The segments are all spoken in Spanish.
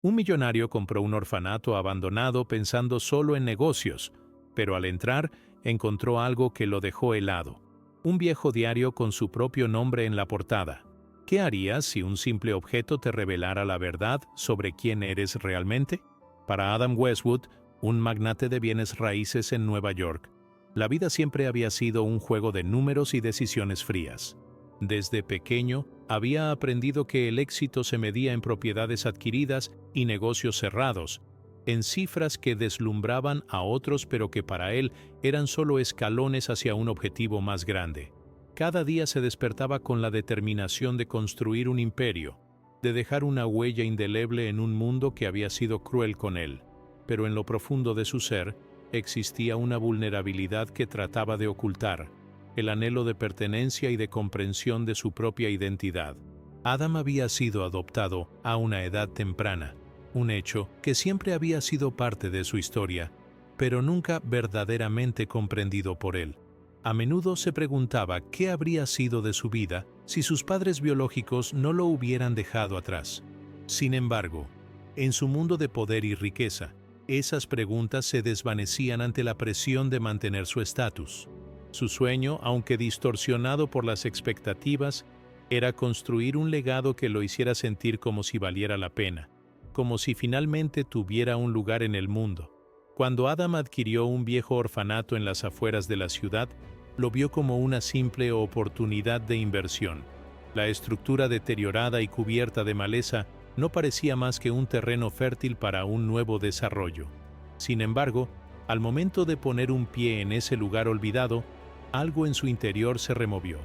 Un millonario compró un orfanato abandonado pensando solo en negocios, pero al entrar encontró algo que lo dejó helado. Un viejo diario con su propio nombre en la portada. ¿Qué harías si un simple objeto te revelara la verdad sobre quién eres realmente? Para Adam Westwood, un magnate de bienes raíces en Nueva York, la vida siempre había sido un juego de números y decisiones frías. Desde pequeño, había aprendido que el éxito se medía en propiedades adquiridas y negocios cerrados, en cifras que deslumbraban a otros pero que para él eran solo escalones hacia un objetivo más grande. Cada día se despertaba con la determinación de construir un imperio, de dejar una huella indeleble en un mundo que había sido cruel con él, pero en lo profundo de su ser existía una vulnerabilidad que trataba de ocultar, el anhelo de pertenencia y de comprensión de su propia identidad. Adam había sido adoptado a una edad temprana, un hecho que siempre había sido parte de su historia, pero nunca verdaderamente comprendido por él. A menudo se preguntaba qué habría sido de su vida si sus padres biológicos no lo hubieran dejado atrás. Sin embargo, en su mundo de poder y riqueza, esas preguntas se desvanecían ante la presión de mantener su estatus. Su sueño, aunque distorsionado por las expectativas, era construir un legado que lo hiciera sentir como si valiera la pena, como si finalmente tuviera un lugar en el mundo. Cuando Adam adquirió un viejo orfanato en las afueras de la ciudad, lo vio como una simple oportunidad de inversión. La estructura deteriorada y cubierta de maleza no parecía más que un terreno fértil para un nuevo desarrollo. Sin embargo, al momento de poner un pie en ese lugar olvidado, algo en su interior se removió.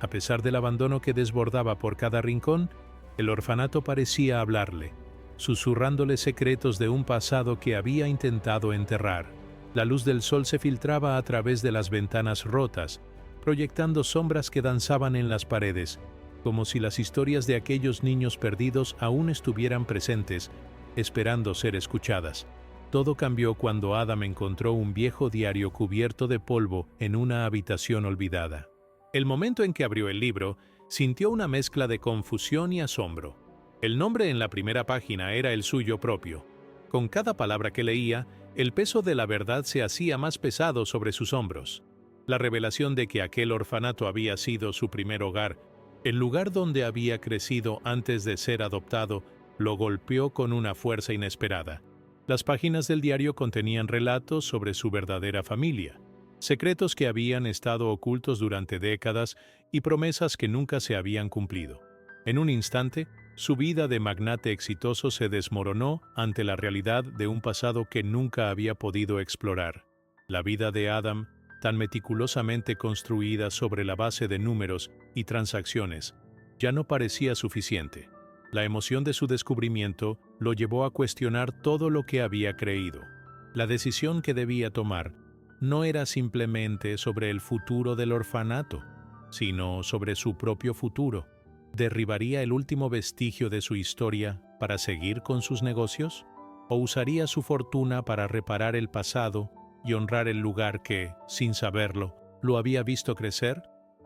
A pesar del abandono que desbordaba por cada rincón, el orfanato parecía hablarle, susurrándole secretos de un pasado que había intentado enterrar. La luz del sol se filtraba a través de las ventanas rotas, proyectando sombras que danzaban en las paredes, como si las historias de aquellos niños perdidos aún estuvieran presentes, esperando ser escuchadas. Todo cambió cuando Adam encontró un viejo diario cubierto de polvo en una habitación olvidada. El momento en que abrió el libro, sintió una mezcla de confusión y asombro. El nombre en la primera página era el suyo propio. Con cada palabra que leía, el peso de la verdad se hacía más pesado sobre sus hombros. La revelación de que aquel orfanato había sido su primer hogar, el lugar donde había crecido antes de ser adoptado, lo golpeó con una fuerza inesperada. Las páginas del diario contenían relatos sobre su verdadera familia, secretos que habían estado ocultos durante décadas y promesas que nunca se habían cumplido. En un instante, su vida de magnate exitoso se desmoronó ante la realidad de un pasado que nunca había podido explorar. La vida de Adam, tan meticulosamente construida sobre la base de números y transacciones, ya no parecía suficiente. La emoción de su descubrimiento lo llevó a cuestionar todo lo que había creído. La decisión que debía tomar no era simplemente sobre el futuro del orfanato, sino sobre su propio futuro. ¿Derribaría el último vestigio de su historia para seguir con sus negocios? ¿O usaría su fortuna para reparar el pasado y honrar el lugar que, sin saberlo, lo había visto crecer?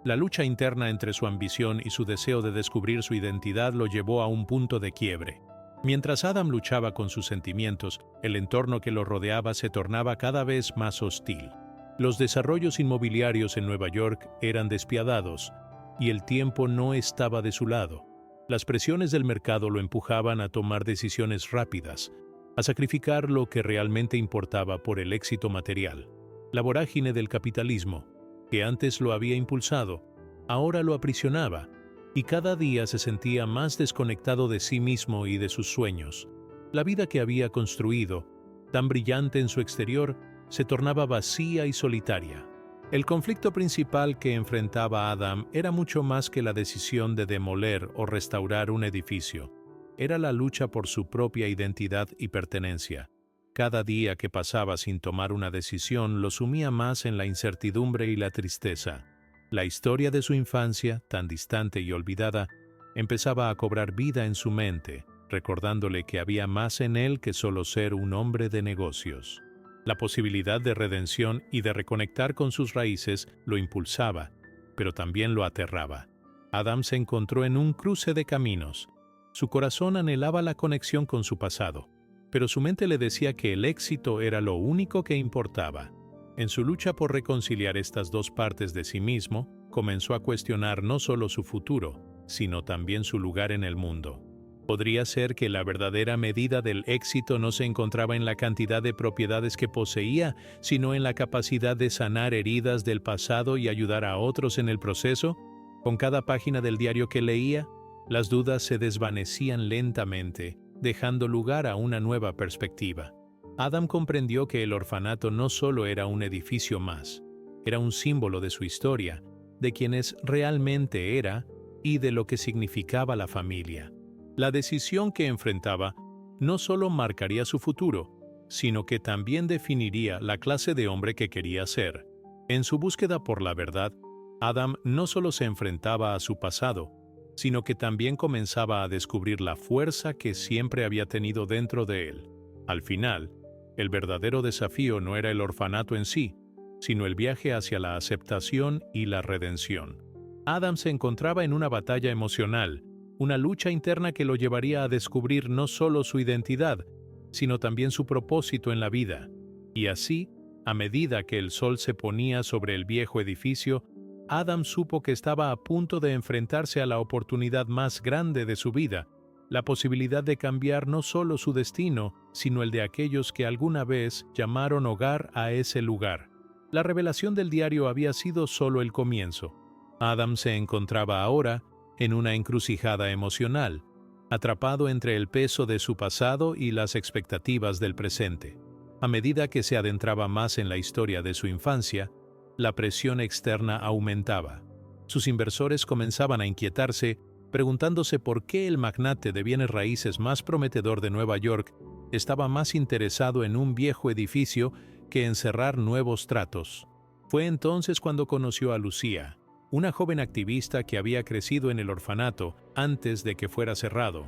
La lucha interna entre su ambición y su deseo de descubrir su identidad lo llevó a un punto de quiebre. Mientras Adam luchaba con sus sentimientos, el entorno que lo rodeaba se tornaba cada vez más hostil. Los desarrollos inmobiliarios en Nueva York eran despiadados, y el tiempo no estaba de su lado. Las presiones del mercado lo empujaban a tomar decisiones rápidas, a sacrificar lo que realmente importaba por el éxito material. La vorágine del capitalismo, que antes lo había impulsado, ahora lo aprisionaba, y cada día se sentía más desconectado de sí mismo y de sus sueños. La vida que había construido, tan brillante en su exterior, se tornaba vacía y solitaria. El conflicto principal que enfrentaba Adam era mucho más que la decisión de demoler o restaurar un edificio. Era la lucha por su propia identidad y pertenencia. Cada día que pasaba sin tomar una decisión lo sumía más en la incertidumbre y la tristeza. La historia de su infancia, tan distante y olvidada, empezaba a cobrar vida en su mente, recordándole que había más en él que solo ser un hombre de negocios. La posibilidad de redención y de reconectar con sus raíces lo impulsaba, pero también lo aterraba. Adam se encontró en un cruce de caminos. Su corazón anhelaba la conexión con su pasado, pero su mente le decía que el éxito era lo único que importaba. En su lucha por reconciliar estas dos partes de sí mismo, comenzó a cuestionar no solo su futuro, sino también su lugar en el mundo. ¿Podría ser que la verdadera medida del éxito no se encontraba en la cantidad de propiedades que poseía, sino en la capacidad de sanar heridas del pasado y ayudar a otros en el proceso? Con cada página del diario que leía, las dudas se desvanecían lentamente, dejando lugar a una nueva perspectiva. Adam comprendió que el orfanato no solo era un edificio más, era un símbolo de su historia, de quienes realmente era y de lo que significaba la familia. La decisión que enfrentaba no solo marcaría su futuro, sino que también definiría la clase de hombre que quería ser. En su búsqueda por la verdad, Adam no solo se enfrentaba a su pasado, sino que también comenzaba a descubrir la fuerza que siempre había tenido dentro de él. Al final, el verdadero desafío no era el orfanato en sí, sino el viaje hacia la aceptación y la redención. Adam se encontraba en una batalla emocional, una lucha interna que lo llevaría a descubrir no solo su identidad, sino también su propósito en la vida. Y así, a medida que el sol se ponía sobre el viejo edificio, Adam supo que estaba a punto de enfrentarse a la oportunidad más grande de su vida, la posibilidad de cambiar no solo su destino, sino el de aquellos que alguna vez llamaron hogar a ese lugar. La revelación del diario había sido solo el comienzo. Adam se encontraba ahora en una encrucijada emocional, atrapado entre el peso de su pasado y las expectativas del presente. A medida que se adentraba más en la historia de su infancia, la presión externa aumentaba. Sus inversores comenzaban a inquietarse, preguntándose por qué el magnate de bienes raíces más prometedor de Nueva York estaba más interesado en un viejo edificio que en cerrar nuevos tratos. Fue entonces cuando conoció a Lucía, una joven activista que había crecido en el orfanato antes de que fuera cerrado.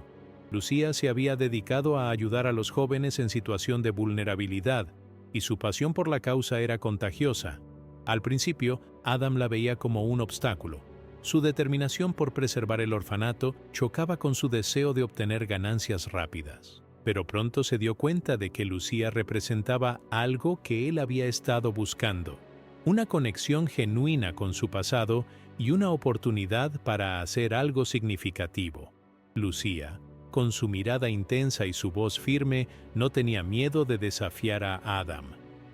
Lucía se había dedicado a ayudar a los jóvenes en situación de vulnerabilidad, y su pasión por la causa era contagiosa. Al principio, Adam la veía como un obstáculo. Su determinación por preservar el orfanato chocaba con su deseo de obtener ganancias rápidas. Pero pronto se dio cuenta de que Lucía representaba algo que él había estado buscando: una conexión genuina con su pasado y una oportunidad para hacer algo significativo. Lucía, con su mirada intensa y su voz firme, no tenía miedo de desafiar a Adam.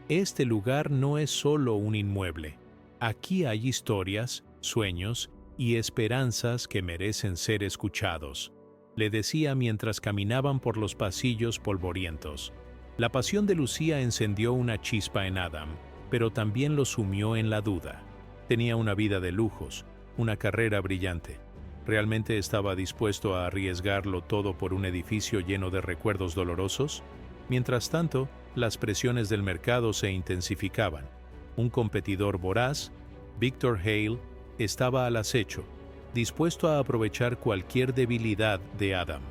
Este lugar no es solo un inmueble. Aquí hay historias, sueños y esperanzas que merecen ser escuchados, le decía mientras caminaban por los pasillos polvorientos. La pasión de Lucía encendió una chispa en Adam, pero también lo sumió en la duda. Tenía una vida de lujos, una carrera brillante. ¿Realmente estaba dispuesto a arriesgarlo todo por un edificio lleno de recuerdos dolorosos? Mientras tanto, las presiones del mercado se intensificaban. Un competidor voraz, Victor Hale, estaba al acecho, dispuesto a aprovechar cualquier debilidad de Adam.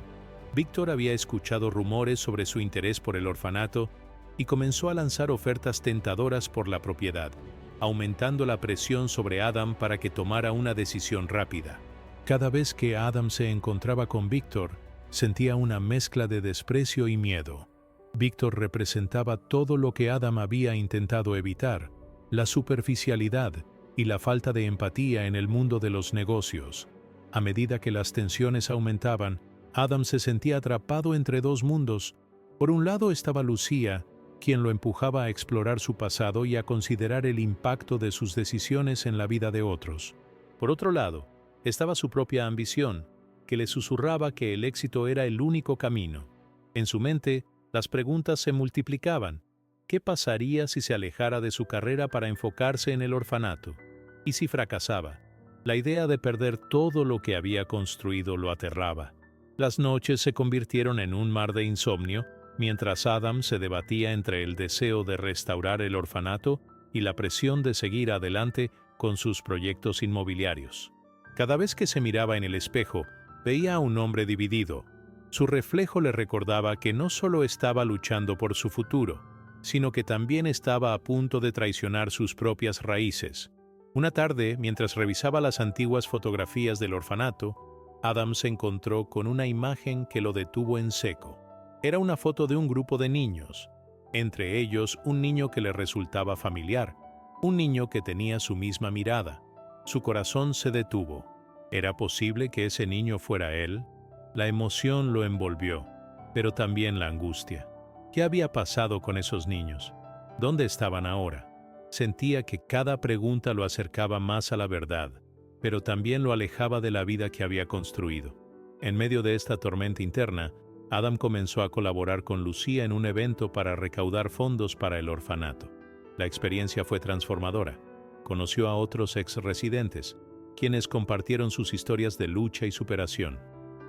Victor había escuchado rumores sobre su interés por el orfanato y comenzó a lanzar ofertas tentadoras por la propiedad, aumentando la presión sobre Adam para que tomara una decisión rápida. Cada vez que Adam se encontraba con Victor, sentía una mezcla de desprecio y miedo. Victor representaba todo lo que Adam había intentado evitar: la superficialidad y la falta de empatía en el mundo de los negocios. A medida que las tensiones aumentaban, Adam se sentía atrapado entre dos mundos. Por un lado estaba Lucía, quien lo empujaba a explorar su pasado y a considerar el impacto de sus decisiones en la vida de otros. Por otro lado, estaba su propia ambición, que le susurraba que el éxito era el único camino. En su mente, las preguntas se multiplicaban. ¿Qué pasaría si se alejara de su carrera para enfocarse en el orfanato? ¿Y si fracasaba? La idea de perder todo lo que había construido lo aterraba. Las noches se convirtieron en un mar de insomnio, mientras Adam se debatía entre el deseo de restaurar el orfanato y la presión de seguir adelante con sus proyectos inmobiliarios. Cada vez que se miraba en el espejo, veía a un hombre dividido. Su reflejo le recordaba que no solo estaba luchando por su futuro, sino que también estaba a punto de traicionar sus propias raíces. Una tarde, mientras revisaba las antiguas fotografías del orfanato, Adam se encontró con una imagen que lo detuvo en seco. Era una foto de un grupo de niños, entre ellos un niño que le resultaba familiar, un niño que tenía su misma mirada. Su corazón se detuvo. ¿Era posible que ese niño fuera él? La emoción lo envolvió, pero también la angustia. ¿Qué había pasado con esos niños? ¿Dónde estaban ahora? Sentía que cada pregunta lo acercaba más a la verdad, pero también lo alejaba de la vida que había construido. En medio de esta tormenta interna, Adam comenzó a colaborar con Lucía en un evento para recaudar fondos para el orfanato. La experiencia fue transformadora. Conoció a otros ex-residentes, quienes compartieron sus historias de lucha y superación.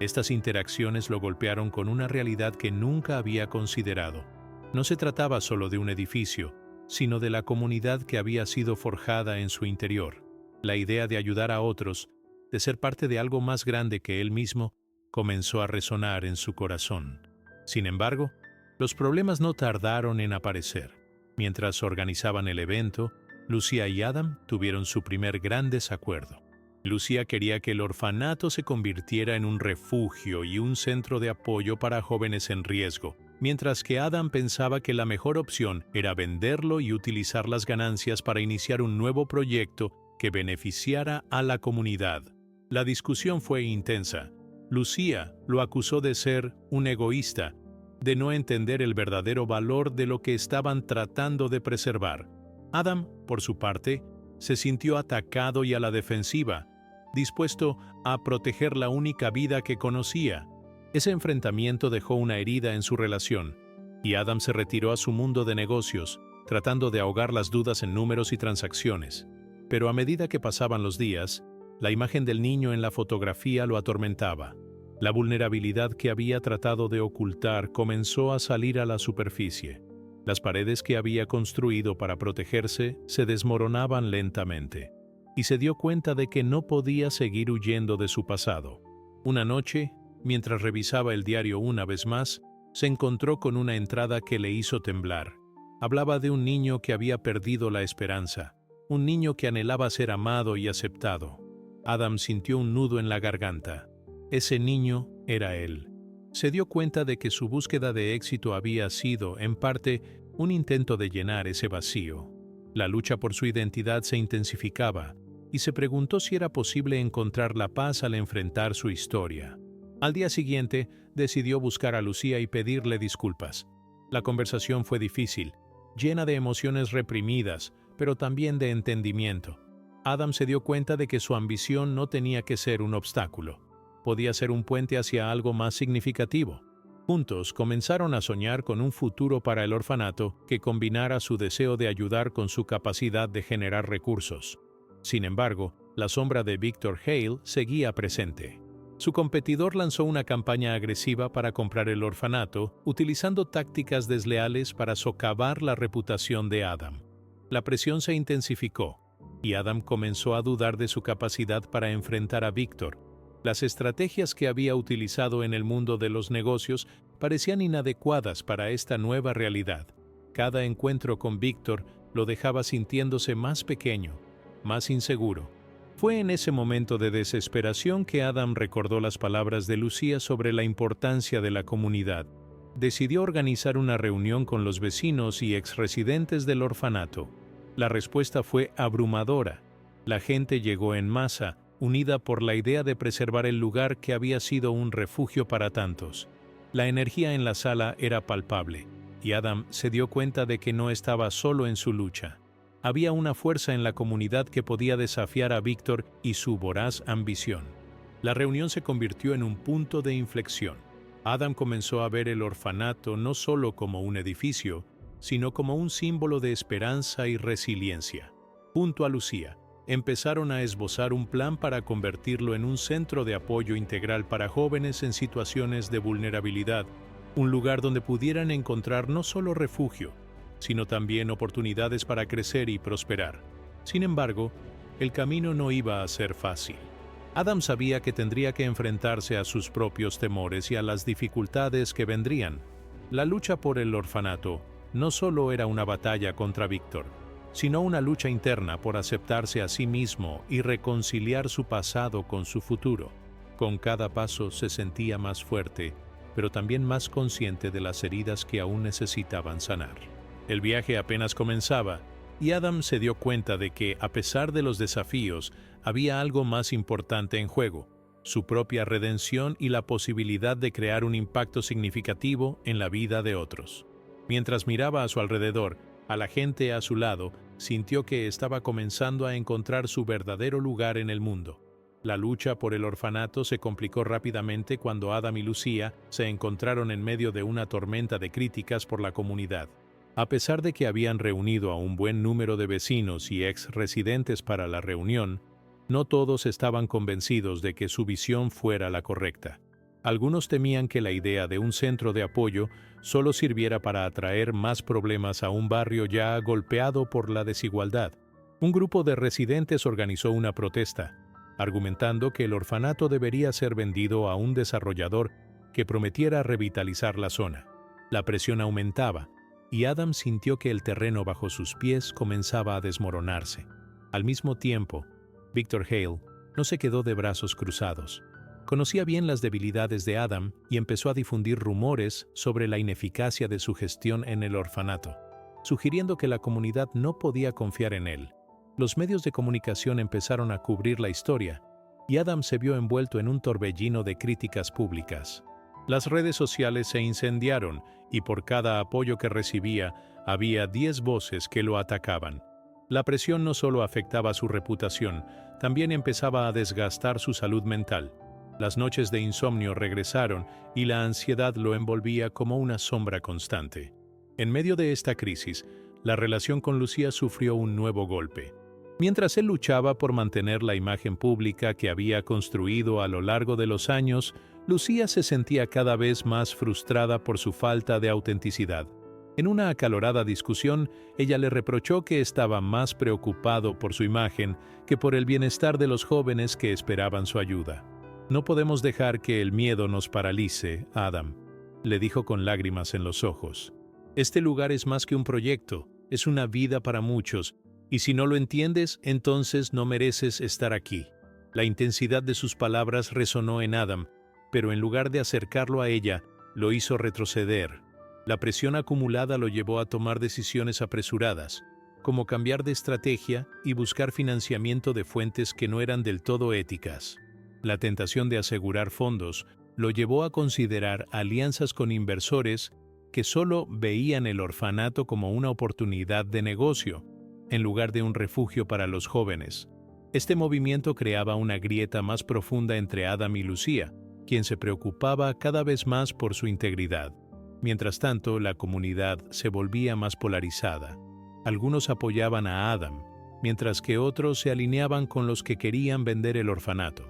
Estas interacciones lo golpearon con una realidad que nunca había considerado. No se trataba solo de un edificio, sino de la comunidad que había sido forjada en su interior. La idea de ayudar a otros, de ser parte de algo más grande que él mismo, comenzó a resonar en su corazón. Sin embargo, los problemas no tardaron en aparecer. Mientras organizaban el evento, Lucía y Adam tuvieron su primer gran desacuerdo. Lucía quería que el orfanato se convirtiera en un refugio y un centro de apoyo para jóvenes en riesgo, mientras que Adam pensaba que la mejor opción era venderlo y utilizar las ganancias para iniciar un nuevo proyecto que beneficiara a la comunidad. La discusión fue intensa. Lucía lo acusó de ser un egoísta, de no entender el verdadero valor de lo que estaban tratando de preservar. Adam, por su parte, se sintió atacado y a la defensiva, dispuesto a proteger la única vida que conocía. Ese enfrentamiento dejó una herida en su relación, y Adam se retiró a su mundo de negocios, tratando de ahogar las dudas en números y transacciones. Pero a medida que pasaban los días, la imagen del niño en la fotografía lo atormentaba. La vulnerabilidad que había tratado de ocultar comenzó a salir a la superficie. Las paredes que había construido para protegerse se desmoronaban lentamente, y se dio cuenta de que no podía seguir huyendo de su pasado. Una noche, mientras revisaba el diario una vez más, se encontró con una entrada que le hizo temblar. Hablaba de un niño que había perdido la esperanza, un niño que anhelaba ser amado y aceptado. Adam sintió un nudo en la garganta. Ese niño era él. Se dio cuenta de que su búsqueda de éxito había sido, en parte, un intento de llenar ese vacío. La lucha por su identidad se intensificaba, y se preguntó si era posible encontrar la paz al enfrentar su historia. Al día siguiente, decidió buscar a Lucía y pedirle disculpas. La conversación fue difícil, llena de emociones reprimidas, pero también de entendimiento. Adam se dio cuenta de que su ambición no tenía que ser un obstáculo. Podía ser un puente hacia algo más significativo. Juntos comenzaron a soñar con un futuro para el orfanato que combinara su deseo de ayudar con su capacidad de generar recursos. Sin embargo, la sombra de Victor Hale seguía presente. Su competidor lanzó una campaña agresiva para comprar el orfanato, utilizando tácticas desleales para socavar la reputación de Adam. La presión se intensificó, y Adam comenzó a dudar de su capacidad para enfrentar a Victor. Las estrategias que había utilizado en el mundo de los negocios parecían inadecuadas para esta nueva realidad. Cada encuentro con Victor lo dejaba sintiéndose más pequeño, más inseguro. Fue en ese momento de desesperación que Adam recordó las palabras de Lucía sobre la importancia de la comunidad. Decidió organizar una reunión con los vecinos y exresidentes del orfanato. La respuesta fue abrumadora. La gente llegó en masa, unida por la idea de preservar el lugar que había sido un refugio para tantos. La energía en la sala era palpable, y Adam se dio cuenta de que no estaba solo en su lucha. Había una fuerza en la comunidad que podía desafiar a Victor y su voraz ambición. La reunión se convirtió en un punto de inflexión. Adam comenzó a ver el orfanato no solo como un edificio, sino como un símbolo de esperanza y resiliencia. Junto a Lucía, empezaron a esbozar un plan para convertirlo en un centro de apoyo integral para jóvenes en situaciones de vulnerabilidad, un lugar donde pudieran encontrar no solo refugio, sino también oportunidades para crecer y prosperar. Sin embargo, el camino no iba a ser fácil. Adam sabía que tendría que enfrentarse a sus propios temores y a las dificultades que vendrían. La lucha por el orfanato no solo era una batalla contra Victor, sino una lucha interna por aceptarse a sí mismo y reconciliar su pasado con su futuro. Con cada paso se sentía más fuerte, pero también más consciente de las heridas que aún necesitaban sanar. El viaje apenas comenzaba, y Adam se dio cuenta de que, a pesar de los desafíos, había algo más importante en juego: su propia redención y la posibilidad de crear un impacto significativo en la vida de otros. Mientras miraba a su alrededor, a la gente a su lado, sintió que estaba comenzando a encontrar su verdadero lugar en el mundo. La lucha por el orfanato se complicó rápidamente cuando Adam y Lucía se encontraron en medio de una tormenta de críticas por la comunidad. A pesar de que habían reunido a un buen número de vecinos y ex-residentes para la reunión, no todos estaban convencidos de que su visión fuera la correcta. Algunos temían que la idea de un centro de apoyo solo sirviera para atraer más problemas a un barrio ya golpeado por la desigualdad. Un grupo de residentes organizó una protesta, argumentando que el orfanato debería ser vendido a un desarrollador que prometiera revitalizar la zona. La presión aumentaba, y Adam sintió que el terreno bajo sus pies comenzaba a desmoronarse. Al mismo tiempo, Victor Hale no se quedó de brazos cruzados. Conocía bien las debilidades de Adam y empezó a difundir rumores sobre la ineficacia de su gestión en el orfanato, sugiriendo que la comunidad no podía confiar en él. Los medios de comunicación empezaron a cubrir la historia, y Adam se vio envuelto en un torbellino de críticas públicas. Las redes sociales se incendiaron, y por cada apoyo que recibía, había 10 voces que lo atacaban. La presión no solo afectaba su reputación, también empezaba a desgastar su salud mental. Las noches de insomnio regresaron y la ansiedad lo envolvía como una sombra constante. En medio de esta crisis, la relación con Lucía sufrió un nuevo golpe. Mientras él luchaba por mantener la imagen pública que había construido a lo largo de los años, Lucía se sentía cada vez más frustrada por su falta de autenticidad. En una acalorada discusión, ella le reprochó que estaba más preocupado por su imagen que por el bienestar de los jóvenes que esperaban su ayuda. «No podemos dejar que el miedo nos paralice, Adam», le dijo con lágrimas en los ojos. «Este lugar es más que un proyecto, es una vida para muchos, y si no lo entiendes, entonces no mereces estar aquí». La intensidad de sus palabras resonó en Adam, pero en lugar de acercarlo a ella, lo hizo retroceder. La presión acumulada lo llevó a tomar decisiones apresuradas, como cambiar de estrategia y buscar financiamiento de fuentes que no eran del todo éticas. La tentación de asegurar fondos lo llevó a considerar alianzas con inversores que solo veían el orfanato como una oportunidad de negocio, en lugar de un refugio para los jóvenes. Este movimiento creaba una grieta más profunda entre Adam y Lucía, quien se preocupaba cada vez más por su integridad. Mientras tanto, la comunidad se volvía más polarizada. Algunos apoyaban a Adam, mientras que otros se alineaban con los que querían vender el orfanato.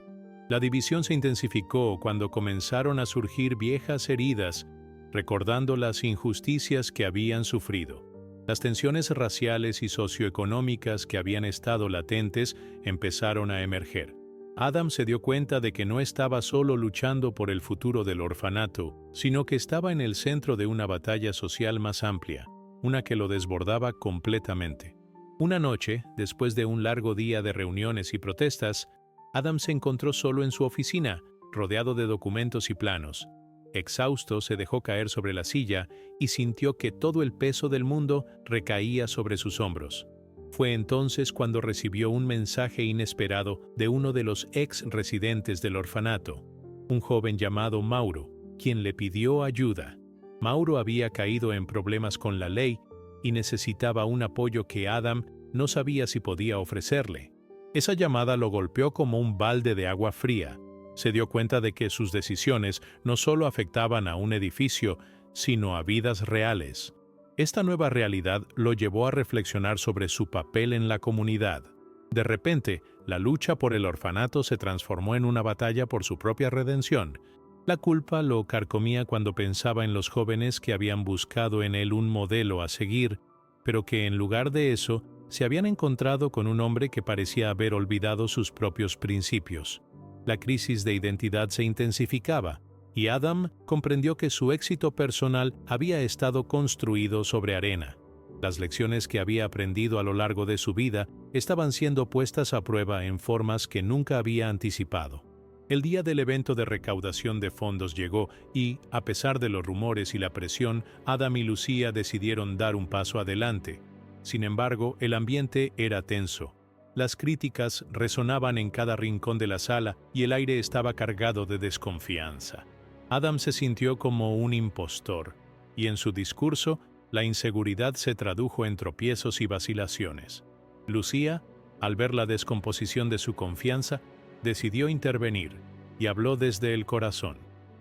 La división se intensificó cuando comenzaron a surgir viejas heridas, recordando las injusticias que habían sufrido. Las tensiones raciales y socioeconómicas que habían estado latentes empezaron a emerger. Adam se dio cuenta de que no estaba solo luchando por el futuro del orfanato, sino que estaba en el centro de una batalla social más amplia, una que lo desbordaba completamente. Una noche, después de un largo día de reuniones y protestas, Adam se encontró solo en su oficina, rodeado de documentos y planos. Exhausto, se dejó caer sobre la silla y sintió que todo el peso del mundo recaía sobre sus hombros. Fue entonces cuando recibió un mensaje inesperado de uno de los ex-residentes del orfanato, un joven llamado Mauro, quien le pidió ayuda. Mauro había caído en problemas con la ley y necesitaba un apoyo que Adam no sabía si podía ofrecerle. Esa llamada lo golpeó como un balde de agua fría. Se dio cuenta de que sus decisiones no solo afectaban a un edificio, sino a vidas reales. Esta nueva realidad lo llevó a reflexionar sobre su papel en la comunidad. De repente, la lucha por el orfanato se transformó en una batalla por su propia redención. La culpa lo carcomía cuando pensaba en los jóvenes que habían buscado en él un modelo a seguir, pero que en lugar de eso, se habían encontrado con un hombre que parecía haber olvidado sus propios principios. La crisis de identidad se intensificaba, y Adam comprendió que su éxito personal había estado construido sobre arena. Las lecciones que había aprendido a lo largo de su vida estaban siendo puestas a prueba en formas que nunca había anticipado. El día del evento de recaudación de fondos llegó y, a pesar de los rumores y la presión, Adam y Lucía decidieron dar un paso adelante. Sin embargo, el ambiente era tenso. Las críticas resonaban en cada rincón de la sala y el aire estaba cargado de desconfianza. Adam se sintió como un impostor, y en su discurso, la inseguridad se tradujo en tropiezos y vacilaciones. Lucía, al ver la descomposición de su confianza, decidió intervenir y habló desde el corazón.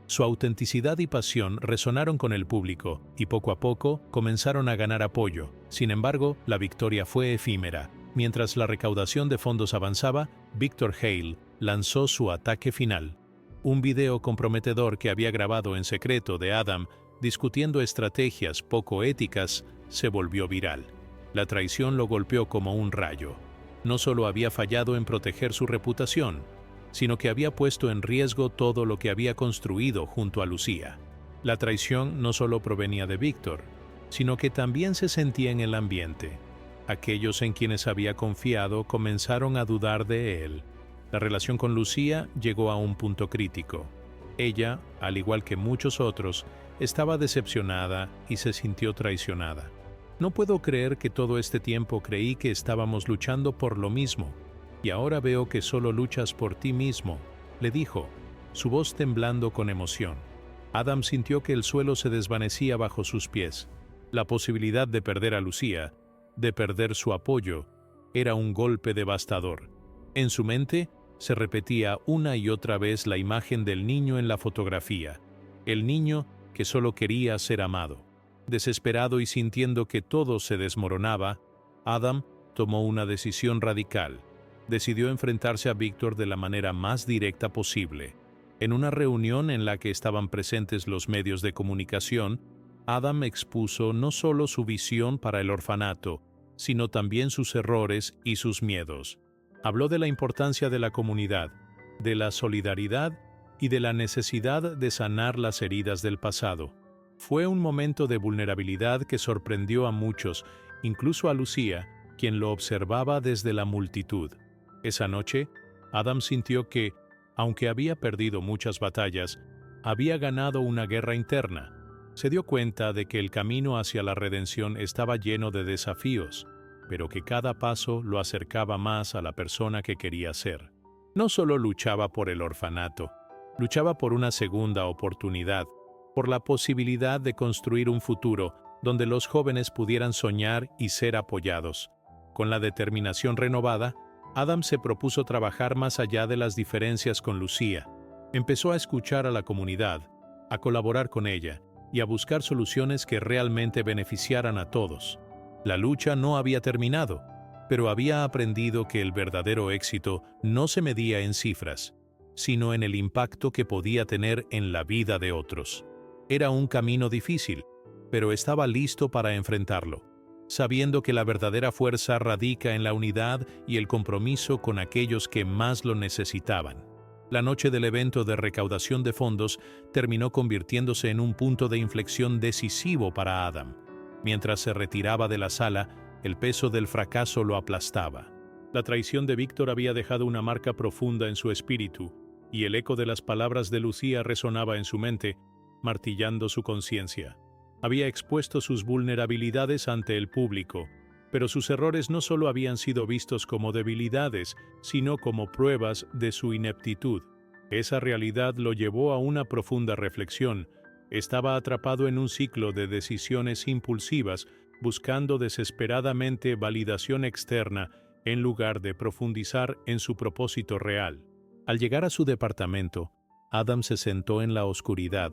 Su autenticidad y pasión resonaron con el público y poco a poco comenzaron a ganar apoyo. Sin embargo, la victoria fue efímera. Mientras la recaudación de fondos avanzaba, Victor Hale lanzó su ataque final. Un video comprometedor que había grabado en secreto de Adam discutiendo estrategias poco éticas se volvió viral. La traición lo golpeó como un rayo. No solo había fallado en proteger su reputación, sino que había puesto en riesgo todo lo que había construido junto a Lucía. La traición no solo provenía de Víctor, sino que también se sentía en el ambiente. Aquellos en quienes había confiado comenzaron a dudar de él. La relación con Lucía llegó a un punto crítico. Ella, al igual que muchos otros, estaba decepcionada y se sintió traicionada. No puedo creer que todo este tiempo creí que estábamos luchando por lo mismo, y ahora veo que solo luchas por ti mismo, le dijo, su voz temblando con emoción. Adam sintió que el suelo se desvanecía bajo sus pies. La posibilidad de perder a Lucía, de perder su apoyo, era un golpe devastador. En su mente se repetía una y otra vez la imagen del niño en la fotografía, el niño que solo quería ser amado. Desesperado y sintiendo que todo se desmoronaba, Adam tomó una decisión radical. Decidió enfrentarse a Víctor de la manera más directa posible. En una reunión en la que estaban presentes los medios de comunicación, Adam expuso no solo su visión para el orfanato, sino también sus errores y sus miedos. Habló de la importancia de la comunidad, de la solidaridad y de la necesidad de sanar las heridas del pasado. Fue un momento de vulnerabilidad que sorprendió a muchos, incluso a Lucía, quien lo observaba desde la multitud. Esa noche, Adam sintió que, aunque había perdido muchas batallas, había ganado una guerra interna. Se dio cuenta de que el camino hacia la redención estaba lleno de desafíos, pero que cada paso lo acercaba más a la persona que quería ser. No solo luchaba por el orfanato, luchaba por una segunda oportunidad, por la posibilidad de construir un futuro donde los jóvenes pudieran soñar y ser apoyados. Con la determinación renovada, Adam se propuso trabajar más allá de las diferencias con Lucía. Empezó a escuchar a la comunidad, a colaborar con ella y a buscar soluciones que realmente beneficiaran a todos. La lucha no había terminado, pero había aprendido que el verdadero éxito no se medía en cifras, sino en el impacto que podía tener en la vida de otros. Era un camino difícil, pero estaba listo para enfrentarlo, sabiendo que la verdadera fuerza radica en la unidad y el compromiso con aquellos que más lo necesitaban. La noche del evento de recaudación de fondos terminó convirtiéndose en un punto de inflexión decisivo para Adam. Mientras se retiraba de la sala, el peso del fracaso lo aplastaba. La traición de Víctor había dejado una marca profunda en su espíritu, y el eco de las palabras de Lucía resonaba en su mente, martillando su conciencia. Había expuesto sus vulnerabilidades ante el público, pero sus errores no solo habían sido vistos como debilidades, sino como pruebas de su ineptitud. Esa realidad lo llevó a una profunda reflexión. Estaba atrapado en un ciclo de decisiones impulsivas, buscando desesperadamente validación externa en lugar de profundizar en su propósito real. Al llegar a su departamento, Adam se sentó en la oscuridad,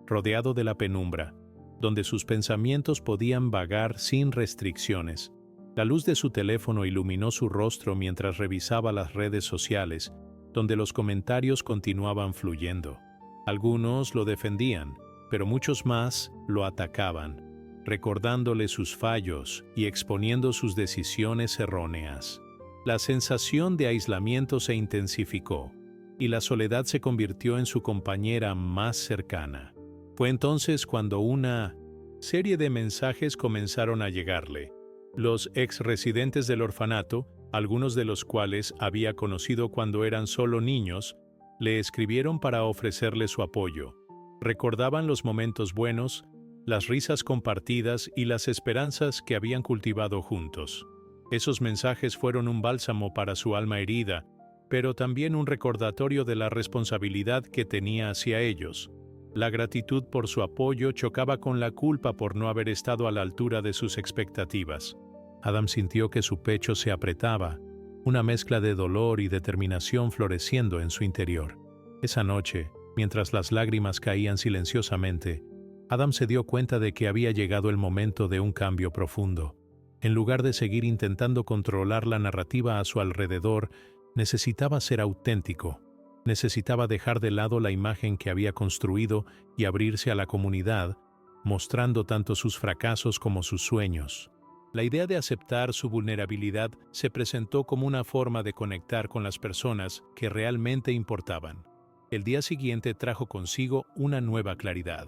rodeado de la penumbra, donde sus pensamientos podían vagar sin restricciones. La luz de su teléfono iluminó su rostro mientras revisaba las redes sociales, donde los comentarios continuaban fluyendo. Algunos lo defendían, pero muchos más lo atacaban, recordándole sus fallos y exponiendo sus decisiones erróneas. La sensación de aislamiento se intensificó, y la soledad se convirtió en su compañera más cercana. Fue entonces cuando una serie de mensajes comenzaron a llegarle. Los ex residentes del orfanato, algunos de los cuales había conocido cuando eran solo niños, Le escribieron para ofrecerle su apoyo. Recordaban los momentos buenos, las risas compartidas y las esperanzas que habían cultivado juntos. Esos mensajes fueron un bálsamo para su alma herida, pero también un recordatorio de la responsabilidad que tenía hacia ellos. La gratitud por su apoyo chocaba con la culpa por no haber estado a la altura de sus expectativas. Adam sintió que su pecho se apretaba, una mezcla de dolor y determinación floreciendo en su interior. Esa noche, mientras las lágrimas caían silenciosamente, Adam se dio cuenta de que había llegado el momento de un cambio profundo. En lugar de seguir intentando controlar la narrativa a su alrededor, necesitaba ser auténtico. Necesitaba dejar de lado la imagen que había construido y abrirse a la comunidad, mostrando tanto sus fracasos como sus sueños. La idea de aceptar su vulnerabilidad se presentó como una forma de conectar con las personas que realmente importaban. El día siguiente trajo consigo una nueva claridad.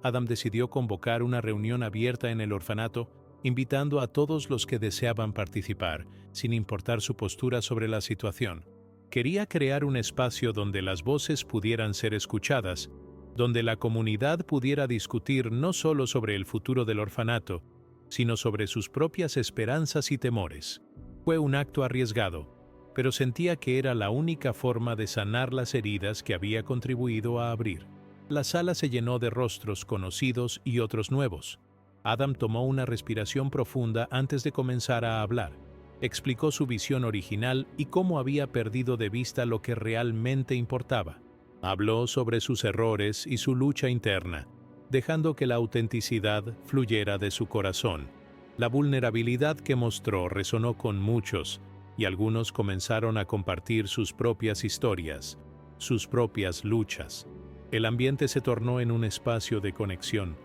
Adam decidió convocar una reunión abierta en el orfanato, invitando a todos los que deseaban participar, sin importar su postura sobre la situación. Quería crear un espacio donde las voces pudieran ser escuchadas, donde la comunidad pudiera discutir no solo sobre el futuro del orfanato, sino sobre sus propias esperanzas y temores. Fue un acto arriesgado, pero sentía que era la única forma de sanar las heridas que había contribuido a abrir. La sala se llenó de rostros conocidos y otros nuevos. Adam tomó una respiración profunda antes de comenzar a hablar. Explicó su visión original y cómo había perdido de vista lo que realmente importaba. Habló sobre sus errores y su lucha interna, dejando que la autenticidad fluyera de su corazón. La vulnerabilidad que mostró resonó con muchos, y algunos comenzaron a compartir sus propias historias, sus propias luchas. El ambiente se tornó en un espacio de conexión,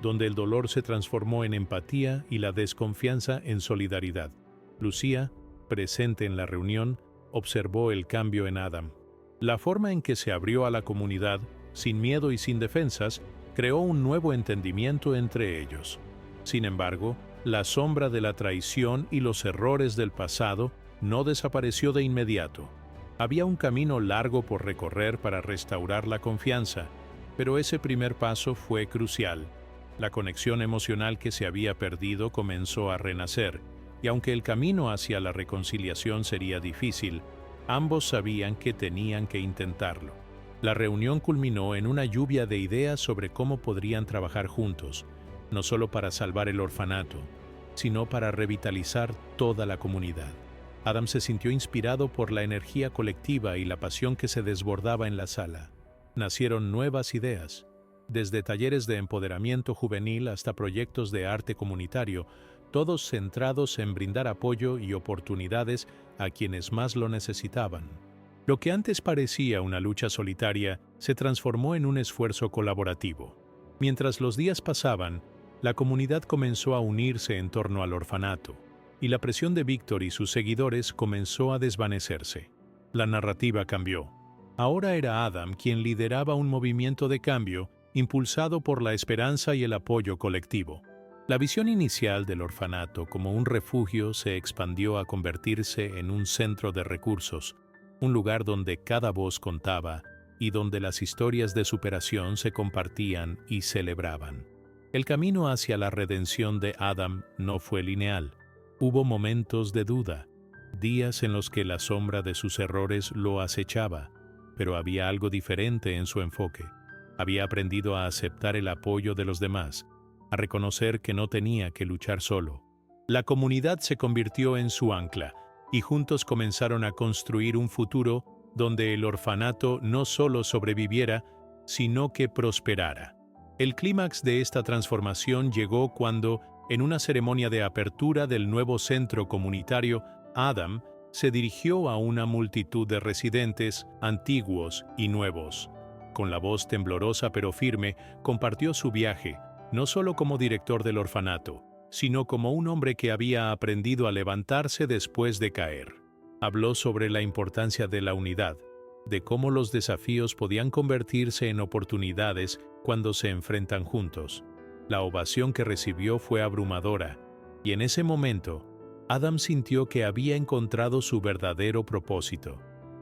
donde el dolor se transformó en empatía y la desconfianza en solidaridad. Lucía, presente en la reunión, observó el cambio en Adam. La forma en que se abrió a la comunidad, sin miedo y sin defensas, creó un nuevo entendimiento entre ellos. Sin embargo, la sombra de la traición y los errores del pasado no desapareció de inmediato. Había un camino largo por recorrer para restaurar la confianza, pero ese primer paso fue crucial. La conexión emocional que se había perdido comenzó a renacer, y aunque el camino hacia la reconciliación sería difícil, ambos sabían que tenían que intentarlo. La reunión culminó en una lluvia de ideas sobre cómo podrían trabajar juntos, no solo para salvar el orfanato, sino para revitalizar toda la comunidad. Adam se sintió inspirado por la energía colectiva y la pasión que se desbordaba en la sala. Nacieron nuevas ideas, desde talleres de empoderamiento juvenil hasta proyectos de arte comunitario, todos centrados en brindar apoyo y oportunidades a quienes más lo necesitaban. Lo que antes parecía una lucha solitaria se transformó en un esfuerzo colaborativo. Mientras los días pasaban, la comunidad comenzó a unirse en torno al orfanato, y la presión de Víctor y sus seguidores comenzó a desvanecerse. La narrativa cambió. Ahora era Adam quien lideraba un movimiento de cambio impulsado por la esperanza y el apoyo colectivo. La visión inicial del orfanato como un refugio se expandió a convertirse en un centro de recursos, un lugar donde cada voz contaba y donde las historias de superación se compartían y celebraban. El camino hacia la redención de Adam no fue lineal. Hubo momentos de duda, días en los que la sombra de sus errores lo acechaba, pero había algo diferente en su enfoque. Había aprendido a aceptar el apoyo de los demás, a reconocer que no tenía que luchar solo. La comunidad se convirtió en su ancla, y juntos comenzaron a construir un futuro donde el orfanato no solo sobreviviera, sino que prosperara. El clímax de esta transformación llegó cuando, en una ceremonia de apertura del nuevo centro comunitario, Adam se dirigió a una multitud de residentes, antiguos y nuevos. Con la voz temblorosa pero firme, compartió su viaje, no solo como director del orfanato, sino como un hombre que había aprendido a levantarse después de caer. Habló sobre la importancia de la unidad, de cómo los desafíos podían convertirse en oportunidades cuando se enfrentan juntos. La ovación que recibió fue abrumadora, y en ese momento, Adam sintió que había encontrado su verdadero propósito.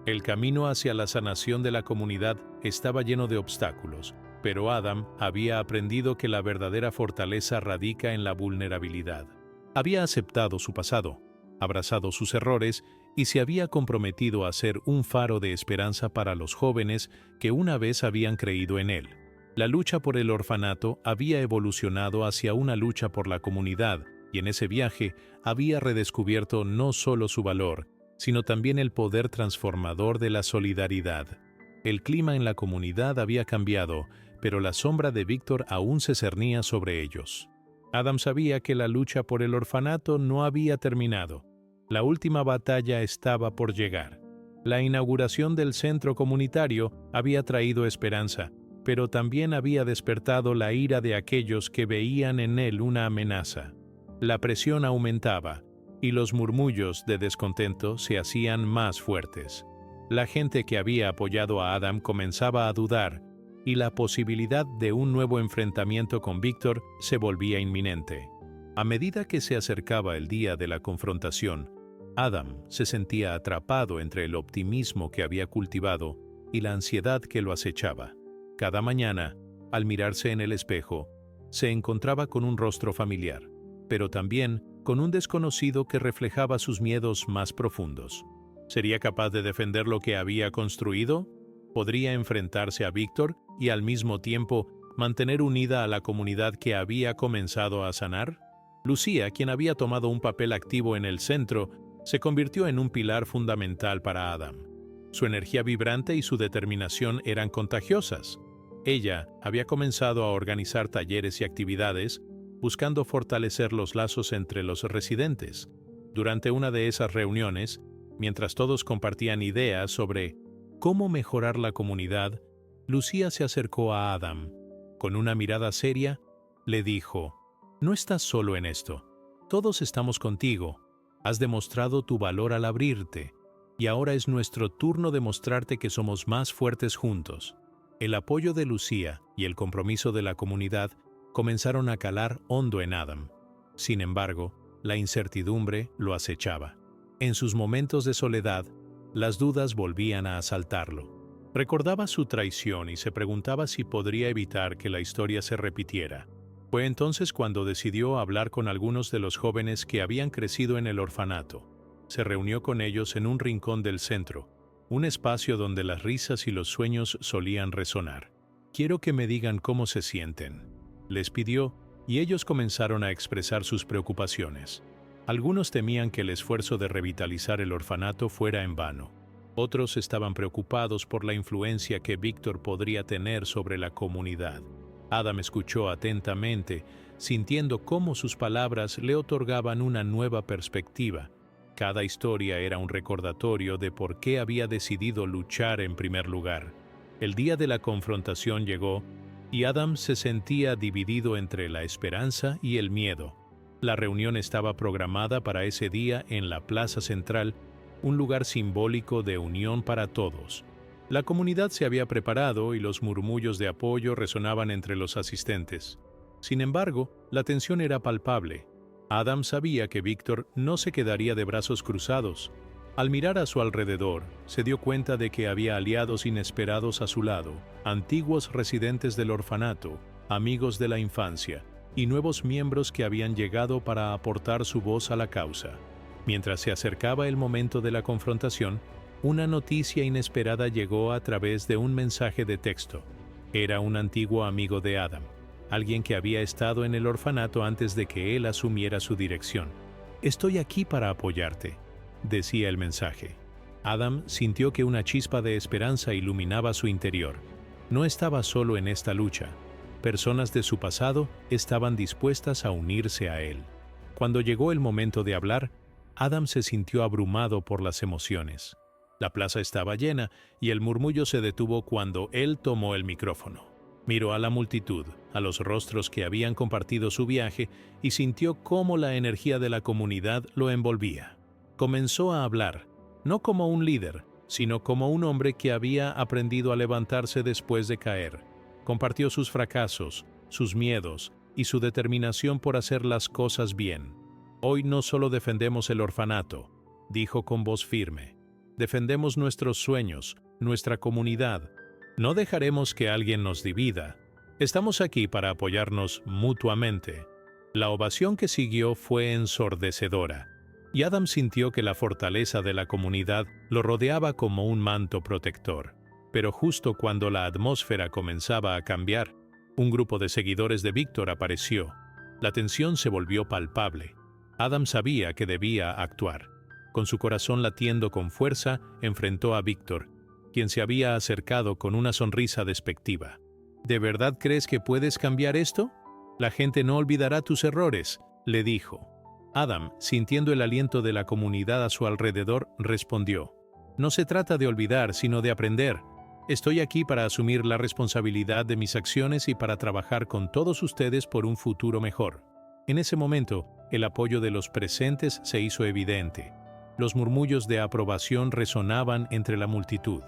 El camino hacia la sanación de la comunidad estaba lleno de obstáculos, pero Adam había aprendido que la verdadera fortaleza radica en la vulnerabilidad. Había aceptado su pasado, abrazado sus errores y se había comprometido a ser un faro de esperanza para los jóvenes que una vez habían creído en él. La lucha por el orfanato había evolucionado hacia una lucha por la comunidad, y en ese viaje había redescubierto no solo su valor, sino también el poder transformador de la solidaridad. El clima en la comunidad había cambiado, pero la sombra de Víctor aún se cernía sobre ellos. Adam sabía que la lucha por el orfanato no había terminado. La última batalla estaba por llegar. La inauguración del centro comunitario había traído esperanza, pero también había despertado la ira de aquellos que veían en él una amenaza. La presión aumentaba, y los murmullos de descontento se hacían más fuertes. La gente que había apoyado a Adam comenzaba a dudar, y la posibilidad de un nuevo enfrentamiento con Víctor se volvía inminente. A medida que se acercaba el día de la confrontación, Adam se sentía atrapado entre el optimismo que había cultivado y la ansiedad que lo acechaba. Cada mañana, al mirarse en el espejo, se encontraba con un rostro familiar, pero también con un desconocido que reflejaba sus miedos más profundos. ¿Sería capaz de defender lo que había construido? ¿Podría enfrentarse a Víctor y al mismo tiempo mantener unida a la comunidad que había comenzado a sanar? Lucía, quien había tomado un papel activo en el centro, se convirtió en un pilar fundamental para Adam. Su energía vibrante y su determinación eran contagiosas. Ella había comenzado a organizar talleres y actividades, buscando fortalecer los lazos entre los residentes. Durante una de esas reuniones, mientras todos compartían ideas sobre cómo mejorar la comunidad, Lucía se acercó a Adam. Con una mirada seria, le dijo: «No estás solo en esto. Todos estamos contigo. Has demostrado tu valor al abrirte, y ahora es nuestro turno de mostrarte que somos más fuertes juntos». El apoyo de Lucía y el compromiso de la comunidad comenzaron a calar hondo en Adam. Sin embargo, la incertidumbre lo acechaba. En sus momentos de soledad, las dudas volvían a asaltarlo. Recordaba su traición y se preguntaba si podría evitar que la historia se repitiera. Fue entonces cuando decidió hablar con algunos de los jóvenes que habían crecido en el orfanato. Se reunió con ellos en un rincón del centro, un espacio donde las risas y los sueños solían resonar. «Quiero que me digan cómo se sienten», les pidió, y ellos comenzaron a expresar sus preocupaciones. Algunos temían que el esfuerzo de revitalizar el orfanato fuera en vano. Otros estaban preocupados por la influencia que Víctor podría tener sobre la comunidad. Adam escuchó atentamente, sintiendo cómo sus palabras le otorgaban una nueva perspectiva. Cada historia era un recordatorio de por qué había decidido luchar en primer lugar. El día de la confrontación llegó, y Adam se sentía dividido entre la esperanza y el miedo. La reunión estaba programada para ese día en la Plaza Central, un lugar simbólico de unión para todos. La comunidad se había preparado y los murmullos de apoyo resonaban entre los asistentes. Sin embargo, la tensión era palpable. Adam sabía que Víctor no se quedaría de brazos cruzados. Al mirar a su alrededor, se dio cuenta de que había aliados inesperados a su lado, antiguos residentes del orfanato, amigos de la infancia, y nuevos miembros que habían llegado para aportar su voz a la causa. Mientras se acercaba el momento de la confrontación, una noticia inesperada llegó a través de un mensaje de texto. Era un antiguo amigo de Adam, alguien que había estado en el orfanato antes de que él asumiera su dirección. «Estoy aquí para apoyarte», decía el mensaje. Adam sintió que una chispa de esperanza iluminaba su interior. No estaba solo en esta lucha. Personas de su pasado estaban dispuestas a unirse a él. Cuando llegó el momento de hablar, Adam se sintió abrumado por las emociones. La plaza estaba llena y el murmullo se detuvo cuando él tomó el micrófono. Miró a la multitud, a los rostros que habían compartido su viaje, y sintió cómo la energía de la comunidad lo envolvía. Comenzó a hablar, no como un líder, sino como un hombre que había aprendido a levantarse después de caer. Compartió sus fracasos, sus miedos y su determinación por hacer las cosas bien. «Hoy no solo defendemos el orfanato», dijo con voz firme. Defendemos nuestros sueños, nuestra comunidad. No dejaremos que alguien nos divida. Estamos aquí para apoyarnos mutuamente. La ovación que siguió fue ensordecedora, y Adam sintió que la fortaleza de la comunidad lo rodeaba como un manto protector. Pero justo cuando la atmósfera comenzaba a cambiar, un grupo de seguidores de Víctor apareció. La tensión se volvió palpable. Adam sabía que debía actuar. Con su corazón latiendo con fuerza, enfrentó a Víctor, quien se había acercado con una sonrisa despectiva. ¿De verdad crees que puedes cambiar esto? La gente no olvidará tus errores, le dijo. Adam, sintiendo el aliento de la comunidad a su alrededor, respondió: No se trata de olvidar, sino de aprender. Estoy aquí para asumir la responsabilidad de mis acciones y para trabajar con todos ustedes por un futuro mejor. En ese momento, el apoyo de los presentes se hizo evidente. Los murmullos de aprobación resonaban entre la multitud.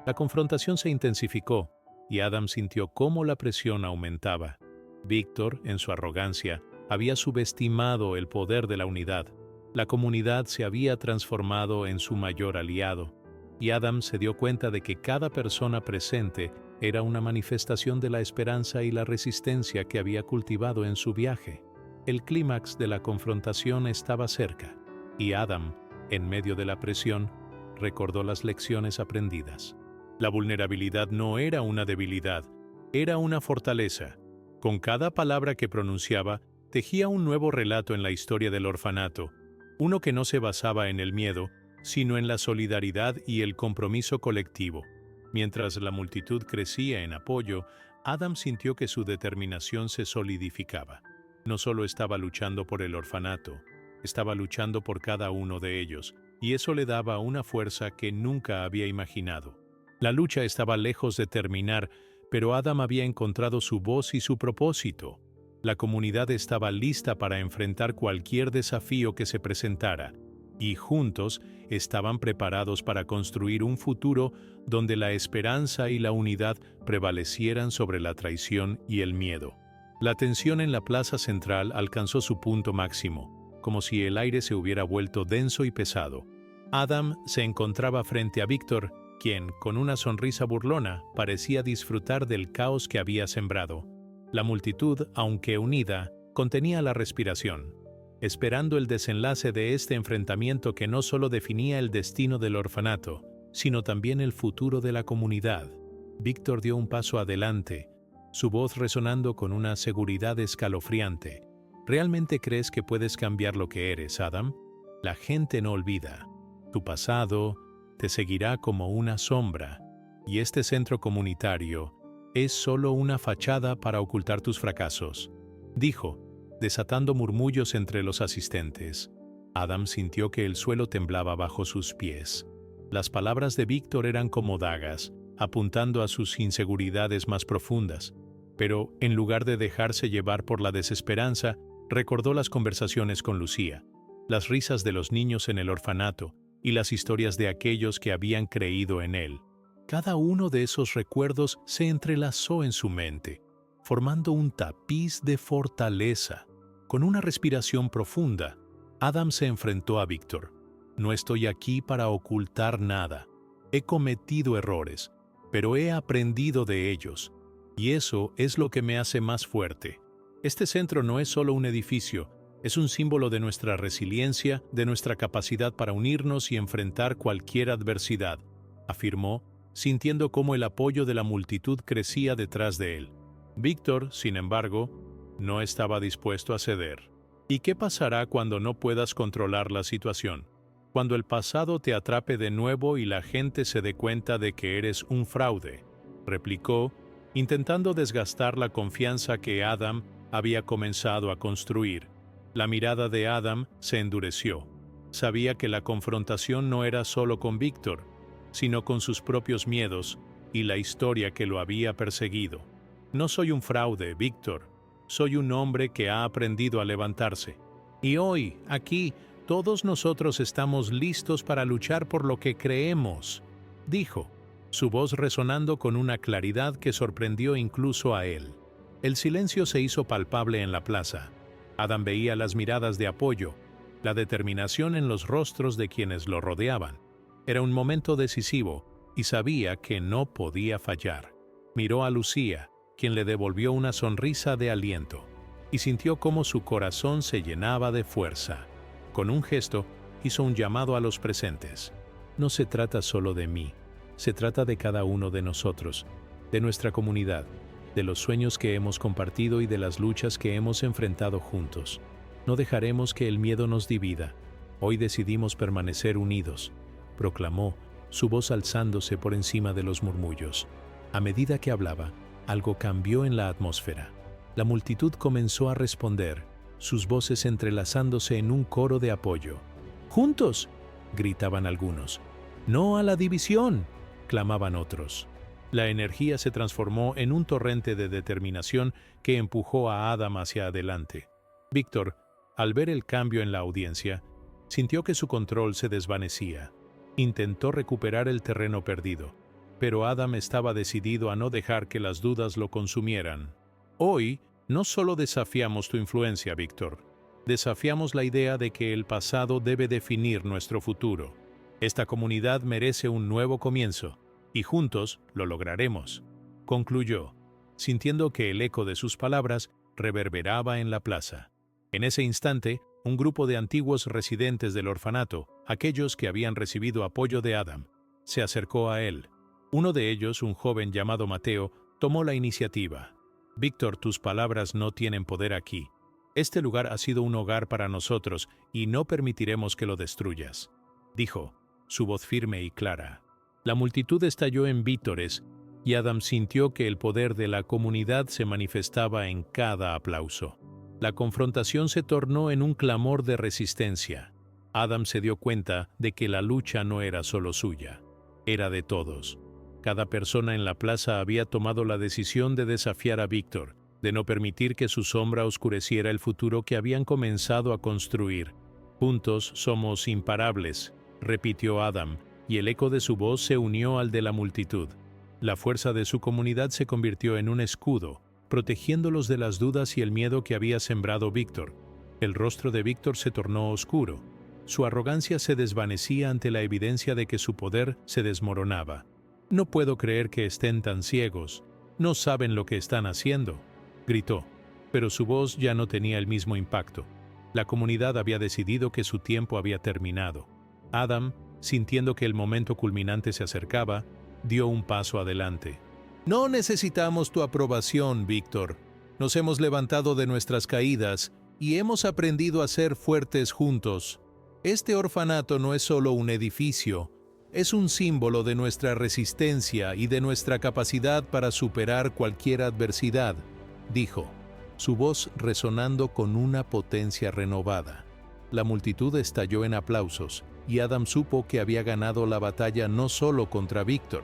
La confrontación se intensificó, y Adam sintió cómo la presión aumentaba. Víctor, en su arrogancia, había subestimado el poder de la unidad. La comunidad se había transformado en su mayor aliado, y Adam se dio cuenta de que cada persona presente era una manifestación de la esperanza y la resistencia que había cultivado en su viaje. El clímax de la confrontación estaba cerca, y Adam, en medio de la presión, recordó las lecciones aprendidas. La vulnerabilidad no era una debilidad, era una fortaleza. Con cada palabra que pronunciaba, tejía un nuevo relato en la historia del orfanato, uno que no se basaba en el miedo, sino en la solidaridad y el compromiso colectivo. Mientras la multitud crecía en apoyo, Adam sintió que su determinación se solidificaba. No solo estaba luchando por el orfanato, estaba luchando por cada uno de ellos, y eso le daba una fuerza que nunca había imaginado. La lucha estaba lejos de terminar, pero Adam había encontrado su voz y su propósito. La comunidad estaba lista para enfrentar cualquier desafío que se presentara, y juntos estaban preparados para construir un futuro donde la esperanza y la unidad prevalecieran sobre la traición y el miedo. La tensión en la plaza central alcanzó su punto máximo, como si el aire se hubiera vuelto denso y pesado. Adam se encontraba frente a Víctor, quien, con una sonrisa burlona, parecía disfrutar del caos que había sembrado. La multitud, aunque unida, contenía la respiración, esperando el desenlace de este enfrentamiento que no solo definía el destino del orfanato, sino también el futuro de la comunidad. Víctor dio un paso adelante, su voz resonando con una seguridad escalofriante. ¿Realmente crees que puedes cambiar lo que eres, Adam? La gente no olvida. Tu pasado te seguirá como una sombra, y este centro comunitario es solo una fachada para ocultar tus fracasos, dijo, desatando murmullos entre los asistentes. Adam sintió que el suelo temblaba bajo sus pies. Las palabras de Víctor eran como dagas, apuntando a sus inseguridades más profundas, pero en lugar de dejarse llevar por la desesperanza, recordó las conversaciones con Lucía, las risas de los niños en el orfanato y las historias de aquellos que habían creído en él. Cada uno de esos recuerdos se entrelazó en su mente, formando un tapiz de fortaleza. Con una respiración profunda, Adam se enfrentó a Víctor. No estoy aquí para ocultar nada. He cometido errores, pero he aprendido de ellos, y eso es lo que me hace más fuerte. Este centro no es solo un edificio, es un símbolo de nuestra resiliencia, de nuestra capacidad para unirnos y enfrentar cualquier adversidad, afirmó, sintiendo cómo el apoyo de la multitud crecía detrás de él. Víctor, sin embargo, no estaba dispuesto a ceder. ¿Y qué pasará cuando no puedas controlar la situación? Cuando el pasado te atrape de nuevo y la gente se dé cuenta de que eres un fraude, replicó, intentando desgastar la confianza que Adam había comenzado a construir. La mirada de Adam se endureció. Sabía que la confrontación no era solo con Víctor, sino con sus propios miedos y la historia que lo había perseguido. No soy un fraude, Víctor. Soy un hombre que ha aprendido a levantarse. Y hoy, aquí, todos nosotros estamos listos para luchar por lo que creemos, dijo, su voz resonando con una claridad que sorprendió incluso a él. El silencio se hizo palpable en la plaza. Adam veía las miradas de apoyo, la determinación en los rostros de quienes lo rodeaban. Era un momento decisivo y sabía que no podía fallar. Miró a Lucía, quien le devolvió una sonrisa de aliento, y sintió cómo su corazón se llenaba de fuerza. Con un gesto, hizo un llamado a los presentes. No se trata solo de mí, se trata de cada uno de nosotros, de nuestra comunidad, de los sueños que hemos compartido y de las luchas que hemos enfrentado juntos. No dejaremos que el miedo nos divida. Hoy decidimos permanecer unidos, proclamó, su voz alzándose por encima de los murmullos. A medida que hablaba, algo cambió en la atmósfera. La multitud comenzó a responder, sus voces entrelazándose en un coro de apoyo. ¡Juntos!, gritaban algunos. ¡No a la división!, clamaban otros. La energía se transformó en un torrente de determinación que empujó a Adam hacia adelante. Víctor, al ver el cambio en la audiencia, sintió que su control se desvanecía. Intentó recuperar el terreno perdido, pero Adam estaba decidido a no dejar que las dudas lo consumieran. Hoy, no solo desafiamos tu influencia, Víctor, desafiamos la idea de que el pasado debe definir nuestro futuro. Esta comunidad merece un nuevo comienzo, y juntos lo lograremos, concluyó, sintiendo que el eco de sus palabras reverberaba en la plaza. En ese instante, un grupo de antiguos residentes del orfanato, aquellos que habían recibido apoyo de Adam, se acercó a él. Uno de ellos, un joven llamado Mateo, tomó la iniciativa. Víctor, tus palabras no tienen poder aquí. Este lugar ha sido un hogar para nosotros y no permitiremos que lo destruyas, dijo, su voz firme y clara. La multitud estalló en vítores y Adam sintió que el poder de la comunidad se manifestaba en cada aplauso. La confrontación se tornó en un clamor de resistencia. Adam se dio cuenta de que la lucha no era solo suya, era de todos. Cada persona en la plaza había tomado la decisión de desafiar a Víctor, de no permitir que su sombra oscureciera el futuro que habían comenzado a construir. Juntos somos imparables, repitió Adam, y el eco de su voz se unió al de la multitud. La fuerza de su comunidad se convirtió en un escudo, protegiéndolos de las dudas y el miedo que había sembrado Víctor. El rostro de Víctor se tornó oscuro. Su arrogancia se desvanecía ante la evidencia de que su poder se desmoronaba. No puedo creer que estén tan ciegos. No saben lo que están haciendo, gritó, pero su voz ya no tenía el mismo impacto. La comunidad había decidido que su tiempo había terminado. Adam, sintiendo que el momento culminante se acercaba, dio un paso adelante. No necesitamos tu aprobación, Víctor. Nos hemos levantado de nuestras caídas y hemos aprendido a ser fuertes juntos. Este orfanato no es solo un edificio, es un símbolo de nuestra resistencia y de nuestra capacidad para superar cualquier adversidad, dijo, su voz resonando con una potencia renovada. La multitud estalló en aplausos y Adam supo que había ganado la batalla no solo contra Víctor,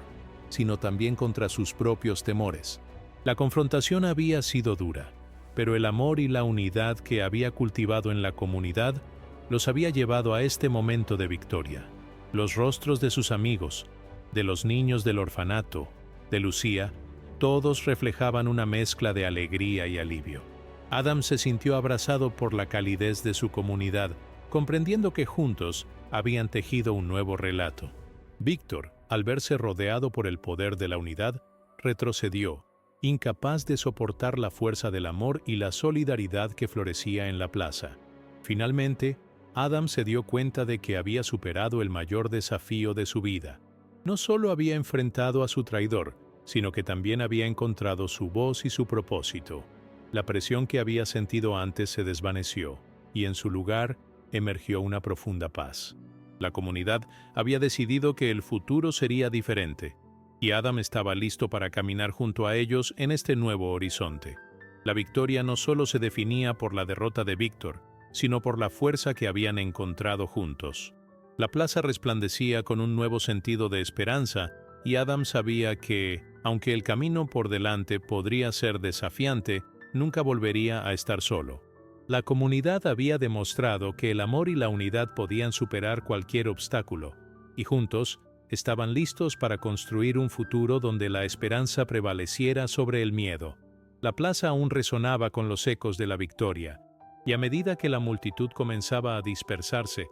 sino también contra sus propios temores. La confrontación había sido dura, pero el amor y la unidad que había cultivado en la comunidad los había llevado a este momento de victoria. Los rostros de sus amigos, de los niños del orfanato, de Lucía, todos reflejaban una mezcla de alegría y alivio. Adam se sintió abrazado por la calidez de su comunidad, comprendiendo que juntos habían tejido un nuevo relato. Víctor, al verse rodeado por el poder de la unidad, retrocedió, incapaz de soportar la fuerza del amor y la solidaridad que florecía en la plaza. Finalmente, Adam se dio cuenta de que había superado el mayor desafío de su vida. No solo había enfrentado a su traidor, sino que también había encontrado su voz y su propósito. La presión que había sentido antes se desvaneció, y en su lugar emergió una profunda paz. La comunidad había decidido que el futuro sería diferente, y Adam estaba listo para caminar junto a ellos en este nuevo horizonte. La victoria no solo se definía por la derrota de Víctor, sino por la fuerza que habían encontrado juntos. La plaza resplandecía con un nuevo sentido de esperanza, y Adam sabía que, aunque el camino por delante podría ser desafiante, nunca volvería a estar solo. La comunidad había demostrado que el amor y la unidad podían superar cualquier obstáculo, y juntos estaban listos para construir un futuro donde la esperanza prevaleciera sobre el miedo. La plaza aún resonaba con los ecos de la victoria, y a medida que la multitud comenzaba a dispersarse,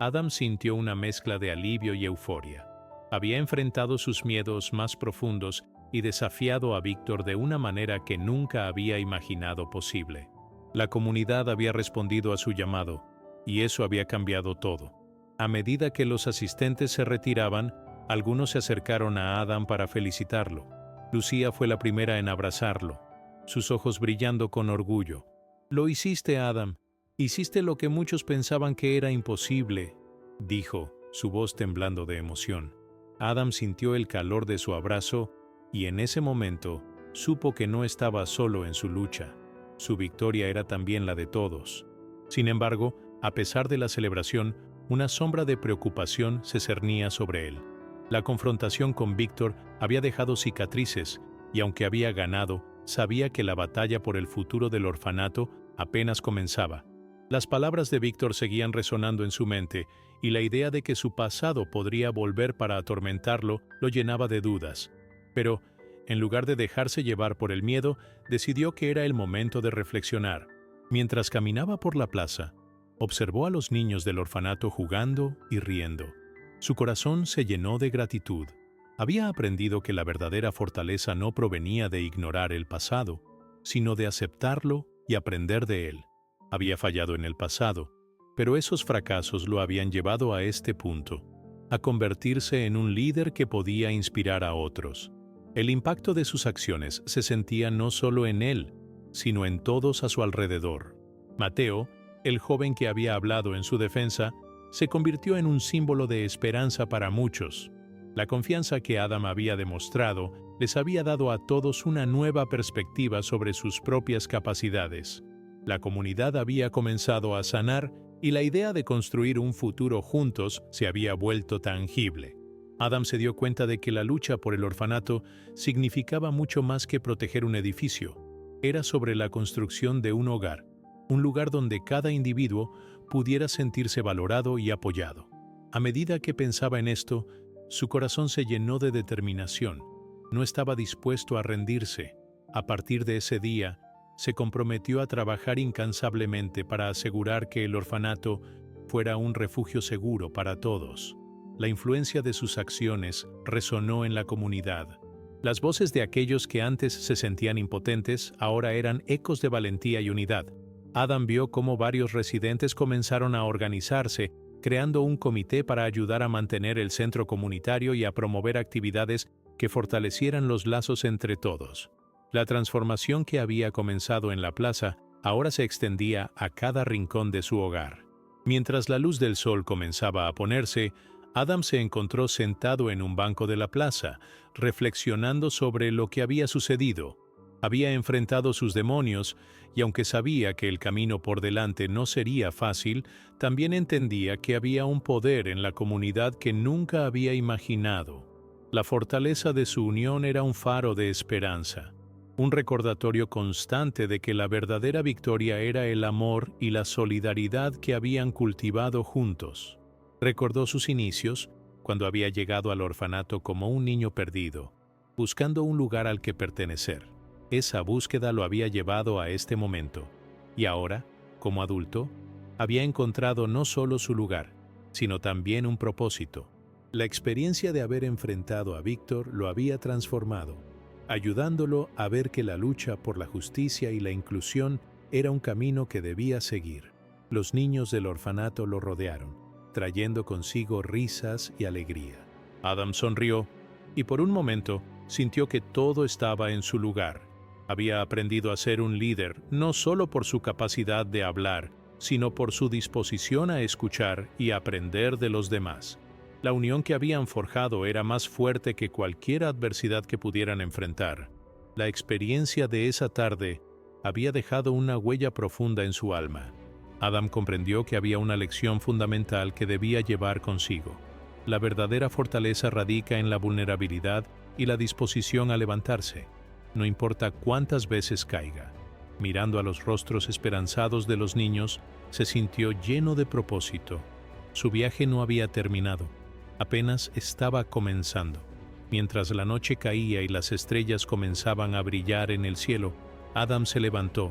Adam sintió una mezcla de alivio y euforia. Había enfrentado sus miedos más profundos y desafiado a Víctor de una manera que nunca había imaginado posible. La comunidad había respondido a su llamado, y eso había cambiado todo. A medida que los asistentes se retiraban, algunos se acercaron a Adam para felicitarlo. Lucía fue la primera en abrazarlo, sus ojos brillando con orgullo. «Lo hiciste, Adam. Hiciste lo que muchos pensaban que era imposible», dijo, su voz temblando de emoción. Adam sintió el calor de su abrazo y en ese momento supo que no estaba solo en su lucha. Su victoria era también la de todos. Sin embargo, a pesar de la celebración, una sombra de preocupación se cernía sobre él. La confrontación con Víctor había dejado cicatrices y aunque había ganado, sabía que la batalla por el futuro del orfanato apenas comenzaba. Las palabras de Víctor seguían resonando en su mente y la idea de que su pasado podría volver para atormentarlo lo llenaba de dudas. Pero, en lugar de dejarse llevar por el miedo, decidió que era el momento de reflexionar. Mientras caminaba por la plaza, observó a los niños del orfanato jugando y riendo. Su corazón se llenó de gratitud. Había aprendido que la verdadera fortaleza no provenía de ignorar el pasado, sino de aceptarlo y aprender de él. Había fallado en el pasado, pero esos fracasos lo habían llevado a este punto, a convertirse en un líder que podía inspirar a otros. El impacto de sus acciones se sentía no solo en él, sino en todos a su alrededor. Mateo, el joven que había hablado en su defensa, se convirtió en un símbolo de esperanza para muchos. La confianza que Adam había demostrado les había dado a todos una nueva perspectiva sobre sus propias capacidades. La comunidad había comenzado a sanar y la idea de construir un futuro juntos se había vuelto tangible. Adam se dio cuenta de que la lucha por el orfanato significaba mucho más que proteger un edificio. Era sobre la construcción de un hogar, un lugar donde cada individuo pudiera sentirse valorado y apoyado. A medida que pensaba en esto, su corazón se llenó de determinación. No estaba dispuesto a rendirse. A partir de ese día, se comprometió a trabajar incansablemente para asegurar que el orfanato fuera un refugio seguro para todos. La influencia de sus acciones resonó en la comunidad. Las voces de aquellos que antes se sentían impotentes ahora eran ecos de valentía y unidad. Adam vio cómo varios residentes comenzaron a organizarse, creando un comité para ayudar a mantener el centro comunitario y a promover actividades que fortalecieran los lazos entre todos. La transformación que había comenzado en la plaza ahora se extendía a cada rincón de su hogar. Mientras la luz del sol comenzaba a ponerse, Adam se encontró sentado en un banco de la plaza, reflexionando sobre lo que había sucedido. Había enfrentado sus demonios, y aunque sabía que el camino por delante no sería fácil, también entendía que había un poder en la comunidad que nunca había imaginado. La fortaleza de su unión era un faro de esperanza, un recordatorio constante de que la verdadera victoria era el amor y la solidaridad que habían cultivado juntos. Recordó sus inicios, cuando había llegado al orfanato como un niño perdido, buscando un lugar al que pertenecer. Esa búsqueda lo había llevado a este momento, y ahora, como adulto, había encontrado no solo su lugar, sino también un propósito. La experiencia de haber enfrentado a Víctor lo había transformado, ayudándolo a ver que la lucha por la justicia y la inclusión era un camino que debía seguir. Los niños del orfanato lo rodearon, trayendo consigo risas y alegría. Adam sonrió y por un momento sintió que todo estaba en su lugar. Había aprendido a ser un líder no solo por su capacidad de hablar, sino por su disposición a escuchar y aprender de los demás. La unión que habían forjado era más fuerte que cualquier adversidad que pudieran enfrentar. La experiencia de esa tarde había dejado una huella profunda en su alma. Adam comprendió que había una lección fundamental que debía llevar consigo. La verdadera fortaleza radica en la vulnerabilidad y la disposición a levantarse, no importa cuántas veces caiga. Mirando a los rostros esperanzados de los niños, se sintió lleno de propósito. Su viaje no había terminado, apenas estaba comenzando. Mientras la noche caía y las estrellas comenzaban a brillar en el cielo, Adam se levantó,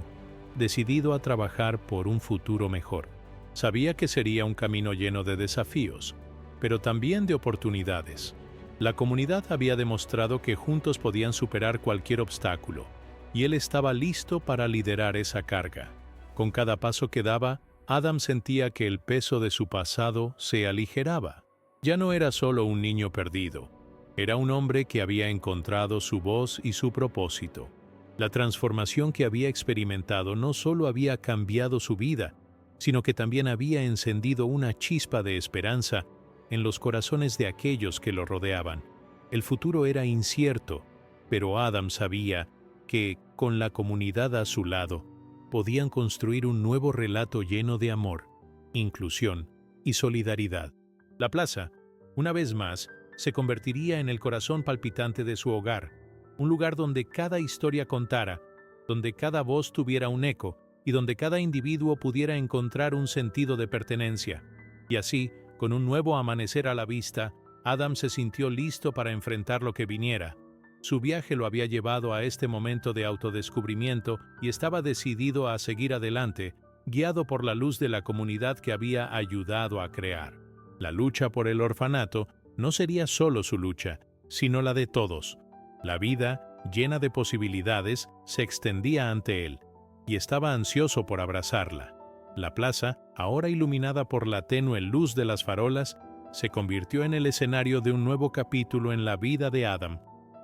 decidido a trabajar por un futuro mejor. Sabía que sería un camino lleno de desafíos, pero también de oportunidades. La comunidad había demostrado que juntos podían superar cualquier obstáculo, y él estaba listo para liderar esa carga. Con cada paso que daba, Adam sentía que el peso de su pasado se aligeraba. Ya no era solo un niño perdido, era un hombre que había encontrado su voz y su propósito. La transformación que había experimentado no solo había cambiado su vida, sino que también había encendido una chispa de esperanza en los corazones de aquellos que lo rodeaban. El futuro era incierto, pero Adam sabía que, con la comunidad a su lado, podían construir un nuevo relato lleno de amor, inclusión y solidaridad. La plaza, una vez más, se convertiría en el corazón palpitante de su hogar, un lugar donde cada historia contara, donde cada voz tuviera un eco y donde cada individuo pudiera encontrar un sentido de pertenencia. Y así, con un nuevo amanecer a la vista, Adam se sintió listo para enfrentar lo que viniera. Su viaje lo había llevado a este momento de autodescubrimiento y estaba decidido a seguir adelante, guiado por la luz de la comunidad que había ayudado a crear. La lucha por el orfanato no sería solo su lucha, sino la de todos. La vida, llena de posibilidades, se extendía ante él, y estaba ansioso por abrazarla. La plaza, ahora iluminada por la tenue luz de las farolas, se convirtió en el escenario de un nuevo capítulo en la vida de Adam.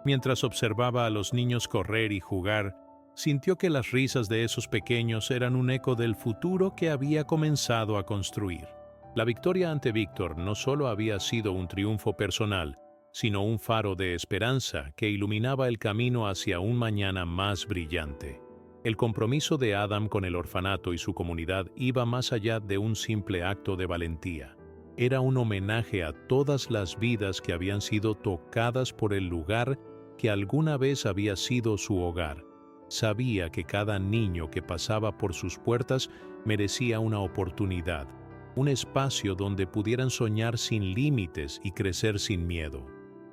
Mientras observaba a los niños correr y jugar, sintió que las risas de esos pequeños eran un eco del futuro que había comenzado a construir. La victoria ante Víctor no solo había sido un triunfo personal, sino un faro de esperanza que iluminaba el camino hacia un mañana más brillante. El compromiso de Adam con el orfanato y su comunidad iba más allá de un simple acto de valentía. Era un homenaje a todas las vidas que habían sido tocadas por el lugar que alguna vez había sido su hogar. Sabía que cada niño que pasaba por sus puertas merecía una oportunidad, un espacio donde pudieran soñar sin límites y crecer sin miedo.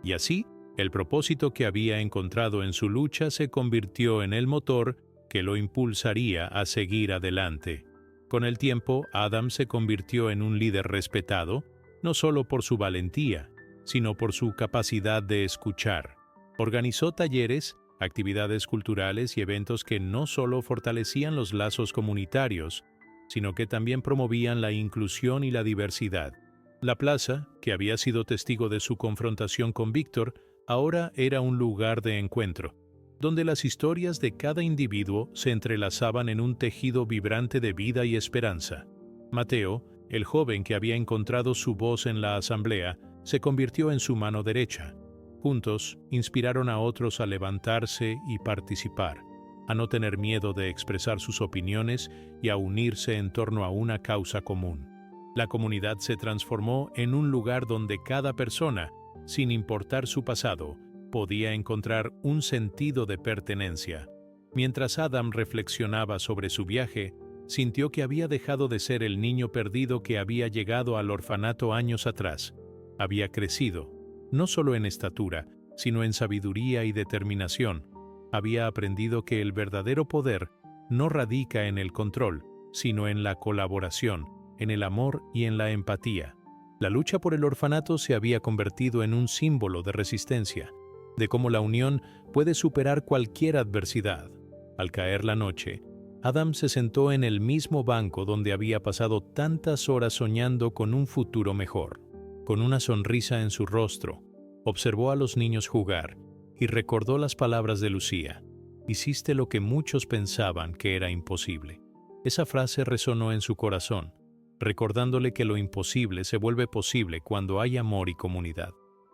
Y así, el propósito que había encontrado en su lucha se convirtió en el motor que lo impulsaría a seguir adelante. Con el tiempo, Adam se convirtió en un líder respetado, no solo por su valentía, sino por su capacidad de escuchar. Organizó talleres, actividades culturales y eventos que no solo fortalecían los lazos comunitarios, sino que también promovían la inclusión y la diversidad. La plaza, que había sido testigo de su confrontación con Víctor, ahora era un lugar de encuentro, donde las historias de cada individuo se entrelazaban en un tejido vibrante de vida y esperanza. Mateo, el joven que había encontrado su voz en la asamblea, se convirtió en su mano derecha. Juntos, inspiraron a otros a levantarse y participar, a no tener miedo de expresar sus opiniones y a unirse en torno a una causa común. La comunidad se transformó en un lugar donde cada persona, sin importar su pasado, podía encontrar un sentido de pertenencia. Mientras Adam reflexionaba sobre su viaje, sintió que había dejado de ser el niño perdido que había llegado al orfanato años atrás. Había crecido, no solo en estatura, sino en sabiduría y determinación. Había aprendido que el verdadero poder no radica en el control, sino en la colaboración, en el amor y en la empatía. La lucha por el orfanato se había convertido en un símbolo de resistencia, de cómo la unión puede superar cualquier adversidad. Al caer la noche, Adam se sentó en el mismo banco donde había pasado tantas horas soñando con un futuro mejor. Con una sonrisa en su rostro, observó a los niños jugar y recordó las palabras de Lucía: «Hiciste lo que muchos pensaban que era imposible». Esa frase resonó en su corazón, recordándole que lo imposible se vuelve posible cuando hay amor y comunidad.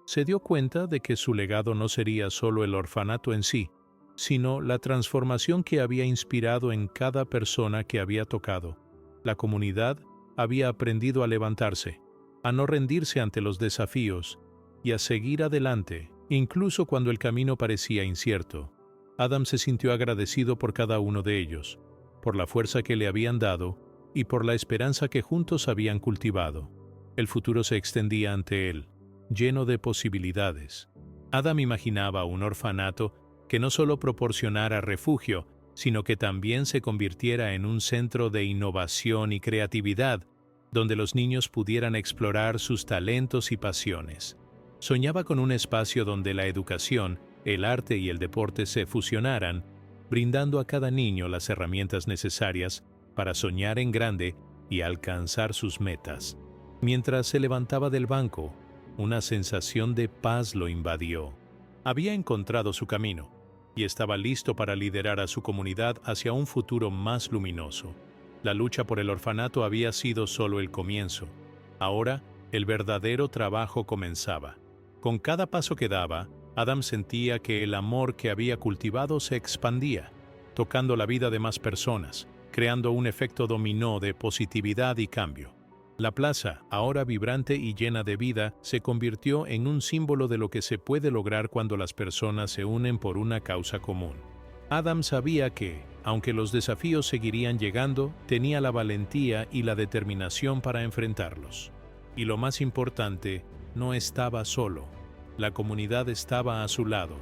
Se dio cuenta de que su legado no sería solo el orfanato en sí, sino la transformación que había inspirado en cada persona que había tocado. La comunidad había aprendido a levantarse, a no rendirse ante los desafíos y a seguir adelante, incluso cuando el camino parecía incierto. Adam se sintió agradecido por cada uno de ellos, por la fuerza que le habían dado y por la esperanza que juntos habían cultivado. El futuro se extendía ante él, lleno de posibilidades. Adam imaginaba un orfanato que no solo proporcionara refugio, sino que también se convirtiera en un centro de innovación y creatividad, donde los niños pudieran explorar sus talentos y pasiones. Soñaba con un espacio donde la educación, el arte y el deporte se fusionaran, brindando a cada niño las herramientas necesarias para soñar en grande y alcanzar sus metas. Mientras se levantaba del banco, una sensación de paz lo invadió. Había encontrado su camino y estaba listo para liderar a su comunidad hacia un futuro más luminoso. La lucha por el orfanato había sido solo el comienzo. Ahora, el verdadero trabajo comenzaba. Con cada paso que daba, Adam sentía que el amor que había cultivado se expandía, tocando la vida de más personas, creando un efecto dominó de positividad y cambio. La plaza, ahora vibrante y llena de vida, se convirtió en un símbolo de lo que se puede lograr cuando las personas se unen por una causa común. Adam sabía que, aunque los desafíos seguirían llegando, tenía la valentía y la determinación para enfrentarlos. Y lo más importante, no estaba solo. La comunidad estaba a su lado,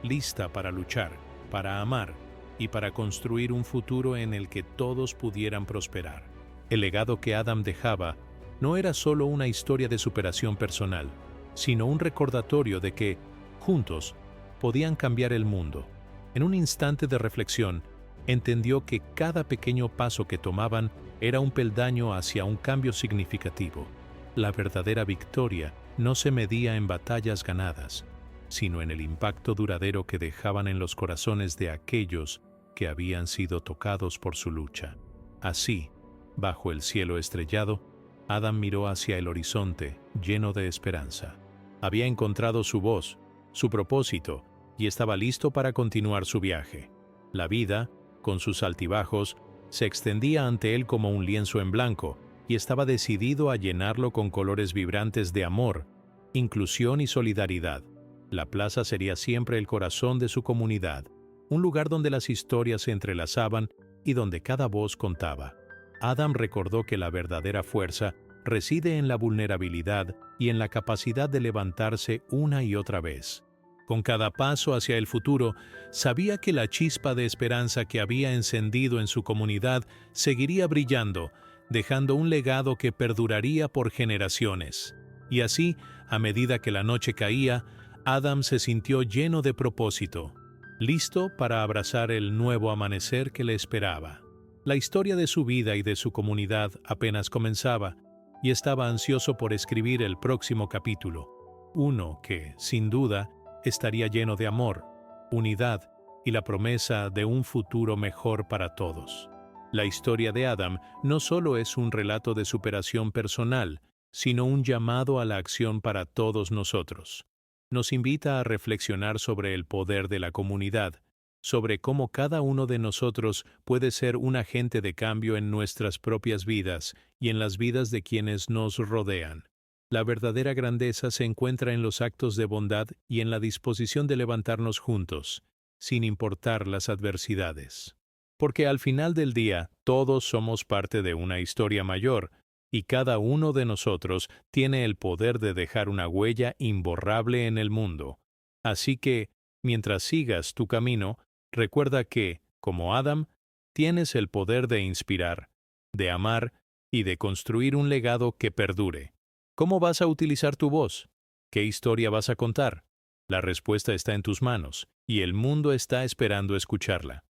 lista para luchar, para amar y para construir un futuro en el que todos pudieran prosperar. El legado que Adam dejaba no era solo una historia de superación personal, sino un recordatorio de que, juntos, podían cambiar el mundo. En un instante de reflexión, entendió que cada pequeño paso que tomaban era un peldaño hacia un cambio significativo. La verdadera victoria no se medía en batallas ganadas, sino en el impacto duradero que dejaban en los corazones de aquellos que habían sido tocados por su lucha. Así, bajo el cielo estrellado, Adam miró hacia el horizonte, lleno de esperanza. Había encontrado su voz, su propósito, y estaba listo para continuar su viaje. La vida, con sus altibajos, se extendía ante él como un lienzo en blanco, y estaba decidido a llenarlo con colores vibrantes de amor, inclusión y solidaridad. La plaza sería siempre el corazón de su comunidad, un lugar donde las historias se entrelazaban y donde cada voz contaba. Adam recordó que la verdadera fuerza reside en la vulnerabilidad y en la capacidad de levantarse una y otra vez. Con cada paso hacia el futuro, sabía que la chispa de esperanza que había encendido en su comunidad seguiría brillando, dejando un legado que perduraría por generaciones. Y así, a medida que la noche caía, Adam se sintió lleno de propósito, listo para abrazar el nuevo amanecer que le esperaba. La historia de su vida y de su comunidad apenas comenzaba, y estaba ansioso por escribir el próximo capítulo, uno que, sin duda, estaría lleno de amor, unidad y la promesa de un futuro mejor para todos. La historia de Adam no solo es un relato de superación personal, sino un llamado a la acción para todos nosotros. Nos invita a reflexionar sobre el poder de la comunidad, sobre cómo cada uno de nosotros puede ser un agente de cambio en nuestras propias vidas y en las vidas de quienes nos rodean. La verdadera grandeza se encuentra en los actos de bondad y en la disposición de levantarnos juntos, sin importar las adversidades. Porque al final del día, todos somos parte de una historia mayor, y cada uno de nosotros tiene el poder de dejar una huella imborrable en el mundo. Así que, mientras sigas tu camino, recuerda que, como Adam, tienes el poder de inspirar, de amar y de construir un legado que perdure. ¿Cómo vas a utilizar tu voz? ¿Qué historia vas a contar? La respuesta está en tus manos, y el mundo está esperando escucharla.